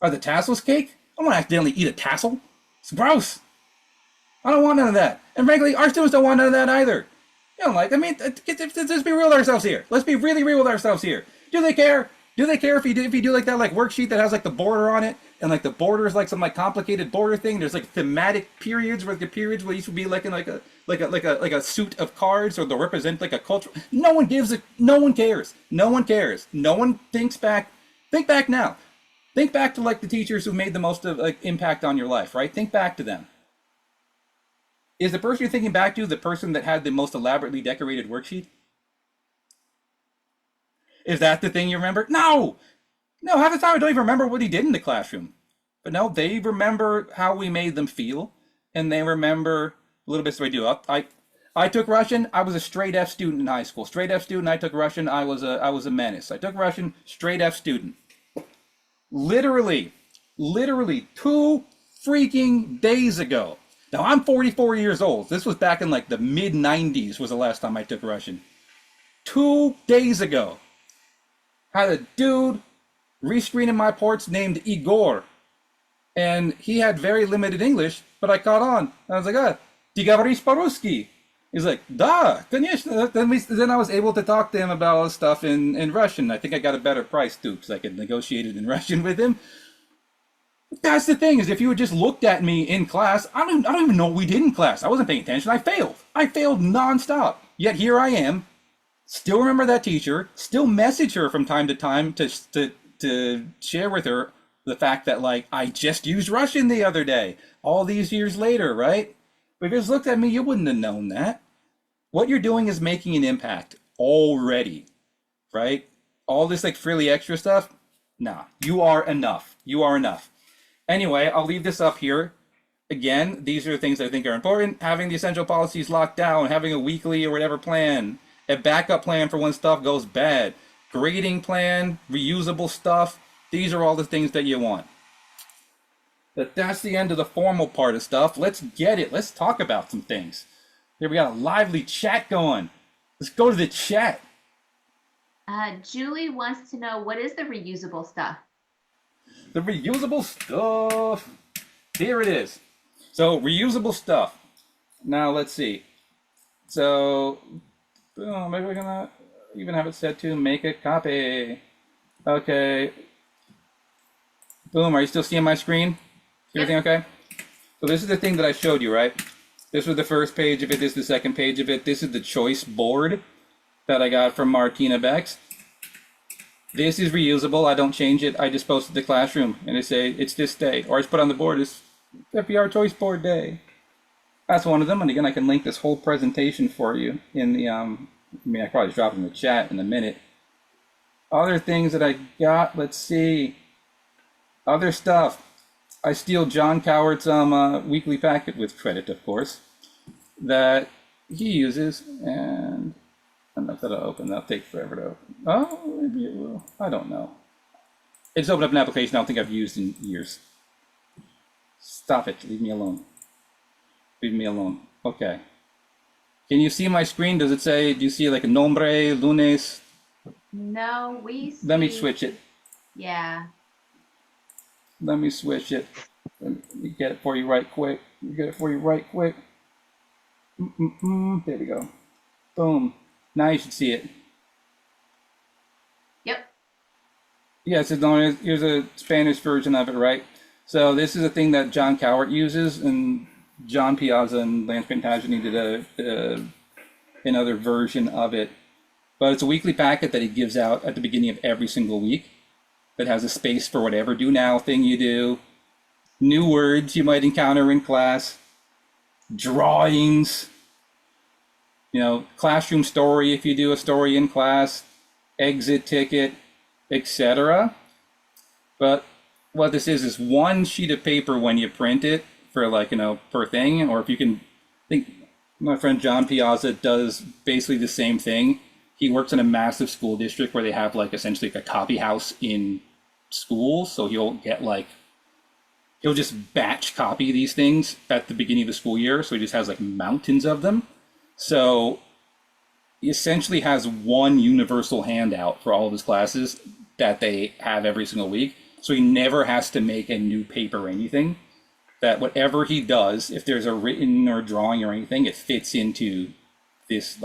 Are the tassels cake? I don't want to accidentally eat a tassel. It's gross. I don't want none of that. And frankly, our students don't want none of that either. You know, let's be real with ourselves here. Let's be really real with ourselves here. Do they care? Do they care if you do like that like worksheet that has like the border on it, and like the border is like some like complicated border thing? There's like thematic periods where the periods will each be like in like a suit of cards, or they'll represent like a culture. No one cares. No one cares. No one thinks back. Think back now. Think back to like the teachers who made the most of like impact on your life, right? Think back to them. Is the person you're thinking back to the person that had the most elaborately decorated worksheet? Is that the thing you remember? No! No, half the time I don't even remember what he did in the classroom. But no, they remember how we made them feel, and they remember a little bit. So I do. I took Russian. I was a straight F student in high school. Straight F student. I took Russian. I was a menace. I took Russian. Straight F student. Literally, literally 2 freaking days ago. Now I'm 44 years old. This was back in like the mid 90s. Was the last time I took Russian. 2 days ago, had a dude rescreening my ports named Igor, and he had very limited English, but I caught on. I was like, ты говоришь по-русски? He's like, да, конечно. Then I was able to talk to him about all this stuff in Russian. I think I got a better price too, because I could negotiate it in Russian with him. That's the thing, is if you had just looked at me in class, I don't even know what we did in class. I wasn't paying attention. I failed. I failed nonstop. Yet here I am, still remember that teacher, still message her from time to time to share with her the fact that, like, I just used Russian the other day, all these years later, right? But if you just looked at me, you wouldn't have known that. What you're doing is making an impact already, right? All this like frilly extra stuff, nah, you are enough. You are enough. Anyway, I'll leave this up here. Again, these are the things I think are important. Having the essential policies locked down, having a weekly or whatever plan, a backup plan for when stuff goes bad, grading plan, reusable stuff. These are all the things that you want. But that's the end of the formal part of stuff. Let's get it. Let's talk about some things. Here we got a lively chat going. Let's go to the chat. Julie wants to know, what is the reusable stuff? The reusable stuff. Here it is. So reusable stuff. Now let's see. So maybe we're gonna even have it set to make a copy. Okay. Boom. Are you still seeing my screen? Everything okay? So this is the thing that I showed you, right? This was the first page of it. This is the second page of it. This is the choice board that I got from Martina Bex. This is reusable. I don't change it. I just post it to the classroom and I say it's this day, or I just put on the board it's FBR choice board day. That's one of them. And again, I can link this whole presentation for you in the I probably just drop it in the chat in a minute. Other things that I got. Let's see. Other stuff. I steal John Cowart's weekly packet with credit, of course, that he uses, and I'm not gonna open. That'll take forever to open. Oh, maybe it will. I don't know. It's opened up an application I don't think I've used in years. Stop it. Leave me alone. Leave me alone. Okay. Can you see my screen? Does it say, do you see like a nombre, lunes? No, we see... Let me switch it. Yeah. Let me switch it. Let me get it for you right quick. Get it for you right quick. There we go. Boom. Now you should see it. Yep. Yes, here's a Spanish version of it, right? So this is a thing that John Cowart uses, and John Piazza and Lance Plantagenet did another version of it. But it's a weekly packet that he gives out at the beginning of every single week that has a space for whatever do now thing you do, new words you might encounter in class, drawings, classroom story if you do a story in class, exit ticket, etc. But what this is one sheet of paper when you print it for per thing, or if you can, I think my friend John Piazza does basically the same thing. He works in a massive school district where they have essentially a copy house in schools. So he'll just batch copy these things at the beginning of the school year. So he just has mountains of them. So he essentially has one universal handout for all of his classes that they have every single week. So he never has to make a new paper or anything. That whatever he does, if there's a written or drawing or anything, it fits into this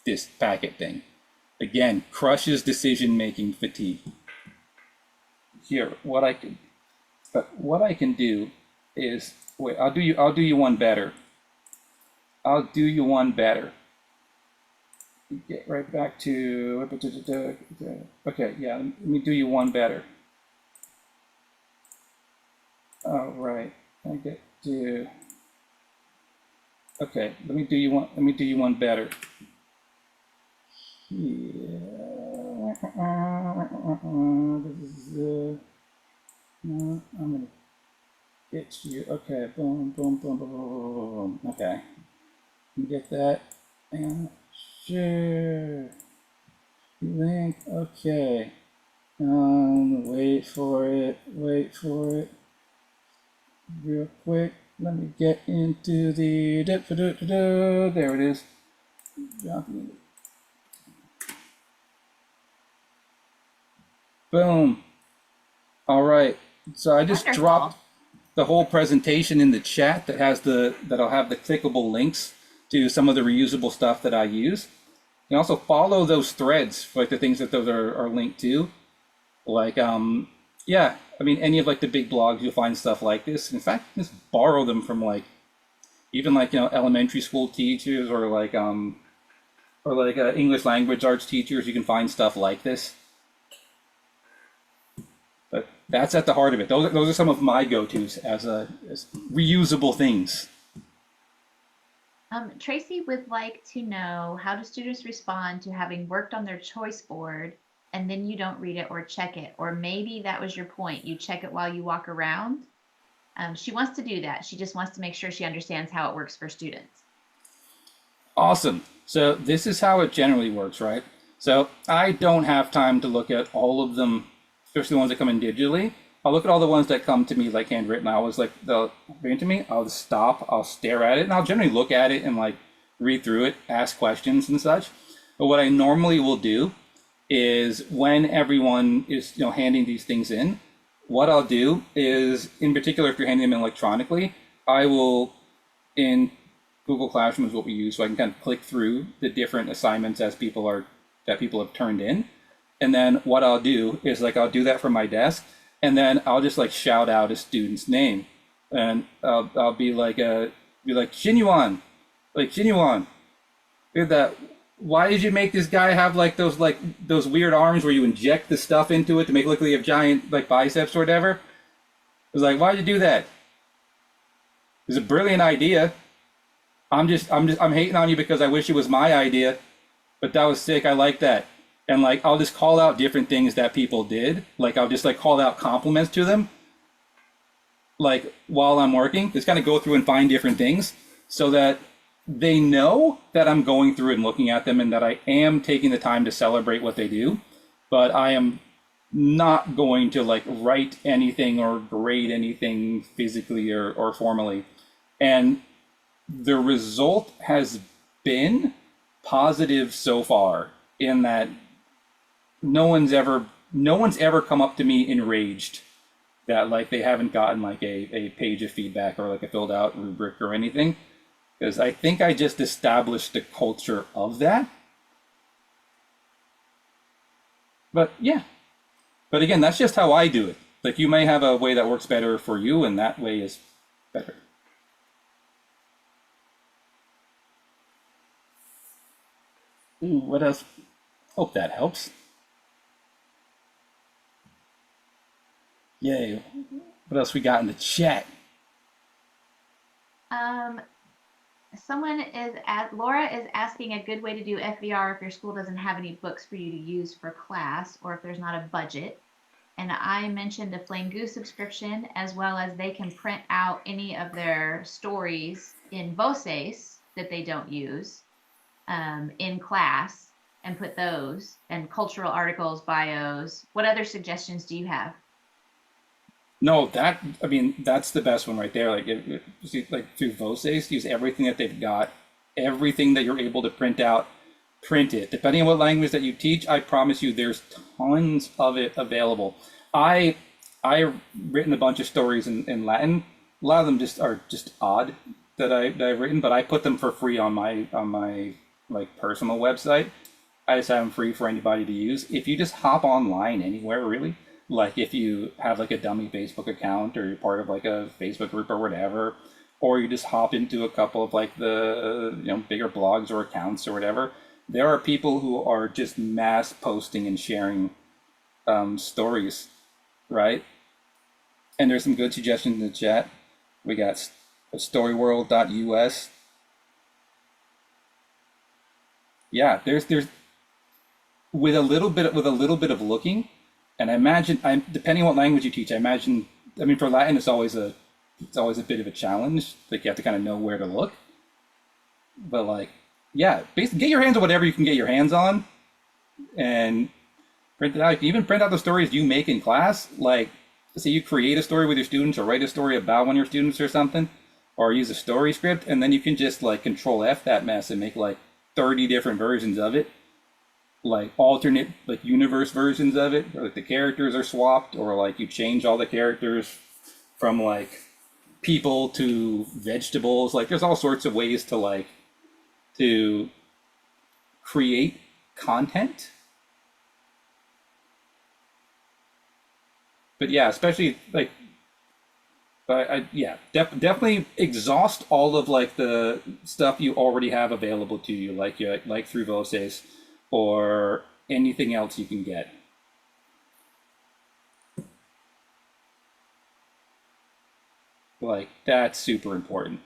this packet thing. Again, crushes decision-making fatigue. Here, what I can do is, wait, I'll do you one better. I'll do you one better. Get right back to, okay, yeah, let me do you one better. All right, I get to, Okay, let me do you one. Let me do you one better. Yeah. This is, no, I'm gonna get you. Okay, boom, boom, boom, boom, boom, boom. Okay, you get that. And sure. Link. Okay. Wait for it. Wait for it. Real quick. Let me get into the. There it is. Boom. All right. So I just dropped Wonderful. the whole presentation in the chat that'll have the clickable links to some of the reusable stuff that I use. You can also follow those threads for like the things that those are linked to. Like yeah, I mean any of like the big blogs you'll find stuff like this. In fact, just borrow them from like even like elementary school teachers or like English language arts teachers. You can find stuff like this. But that's at the heart of it. Those are some of my go-tos as reusable things. Tracy would like to know, how do students respond to having worked on their choice board and then you don't read it or check it? Or maybe that was your point. You check it while you walk around. She wants to do that. She just wants to make sure she understands how it works for students. Awesome. So this is how it generally works, right? So I don't have time to look at all of them, especially the ones that come in digitally. I'll look at all the ones that come to me like handwritten. I always like they'll bring to me. I'll just stop. I'll stare at it, and I'll generally look at it and like read through it, ask questions and such. But what I normally will do is when everyone is handing these things in, what I'll do is, in particular, if you're handing them in electronically, I will in Google Classroom is what we use, so I can kind of click through the different assignments as people have turned in, and then what I'll do is like I'll do that from my desk, and then I'll just like shout out a student's name, and I'll be like Xinyuan, like Xinyuan, did that. Why did you make this guy have like those weird arms where you inject the stuff into it to make it look like you have giant like biceps or whatever? It was like, why'd you do that? It's a brilliant idea. I'm hating on you because I wish it was my idea, but that was sick. I like that. And like I'll just call out different things that people did. Like I'll just like call out compliments to them. Like while I'm working, just kind of go through and find different things so that they know that I'm going through and looking at them and that I am taking the time to celebrate what they do, but I am not going to like write anything or grade anything physically or formally. And the result has been positive so far in that no one's ever come up to me enraged that like they haven't gotten like a page of feedback or like a filled out rubric or anything, because I think I just established the culture of that. But yeah, but again, that's just how I do it. Like you may have a way that works better for you, and that way is better. Ooh, what else? Hope that helps. Yay. What else we got in the chat? Someone is at Laura is asking a good way to do FVR if your school doesn't have any books for you to use for class or if there's not a budget. And I mentioned a Flame Goose subscription, as well as they can print out any of their stories in Voces that they don't use in class and put those, and cultural articles, bios. What other suggestions do you have? No, I mean, that's the best one right there. Like through Voces, use everything that they've got, everything that you're able to print out, print it. Depending on what language that you teach, I promise you, there's tons of it available. I've written a bunch of stories in Latin. A lot of them are just odd that I've written, but I put them for free on my like personal website. I just have them free for anybody to use. If you just hop online anywhere, really, like if you have like a dummy Facebook account or you're part of like a Facebook group or whatever, or you just hop into a couple of like the bigger blogs or accounts or whatever, there are people who are just mass posting and sharing stories, right? And there's some good suggestions in the chat. We got storyworld.us. Yeah, there's with a little bit of looking, and I imagine I depending on what language you teach, I mean for Latin it's always a bit of a challenge. Like you have to kind of know where to look. But like, yeah, basically get your hands on whatever you can get your hands on, and print it out. Even print out the stories you make in class. Like, say you create a story with your students, or write a story about one of your students or something, or use a story script, and then you can just like Control F that mess and make like 30 different versions of it, like alternate like universe versions of it, or like the characters are swapped, or like you change all the characters from like people to vegetables. Like, there's all sorts of ways to to create content. But yeah, especially like, but yeah, definitely exhaust all of like the stuff you already have available to you, like through Voces or anything else you can get. Like that's super important.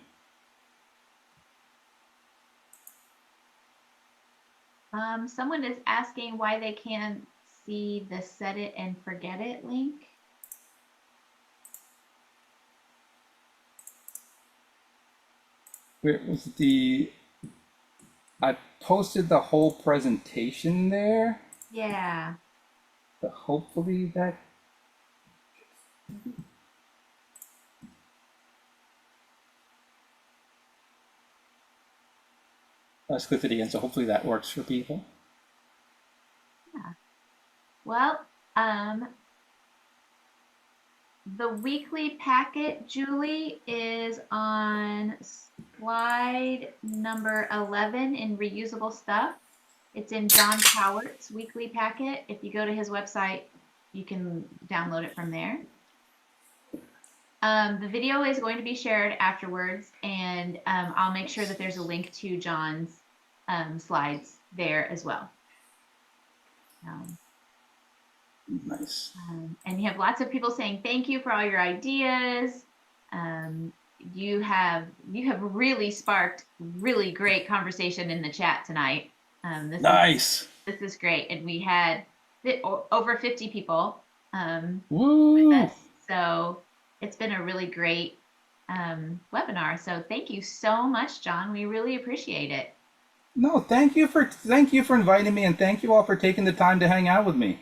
Someone is asking why they can't see the set it and forget it link. Where was the? I posted the whole presentation there, Yeah. but hopefully that. Let's click it again. So hopefully that works for people. Yeah. Well, the weekly packet, Julie, is on slide number 11 in reusable stuff. It's in John Cowart's weekly packet. If you go to his website, you can download it from there. The video is going to be shared afterwards, and I'll make sure that there's a link to John's slides there as well. Nice. And you have lots of people saying thank you for all your ideas. You have really sparked really great conversation in the chat tonight. Nice. This is great, and we had over 50 people Woo! with us, so it's been a really great webinar. So thank you so much, John. We really appreciate it. No, thank you for inviting me, and thank you all for taking the time to hang out with me.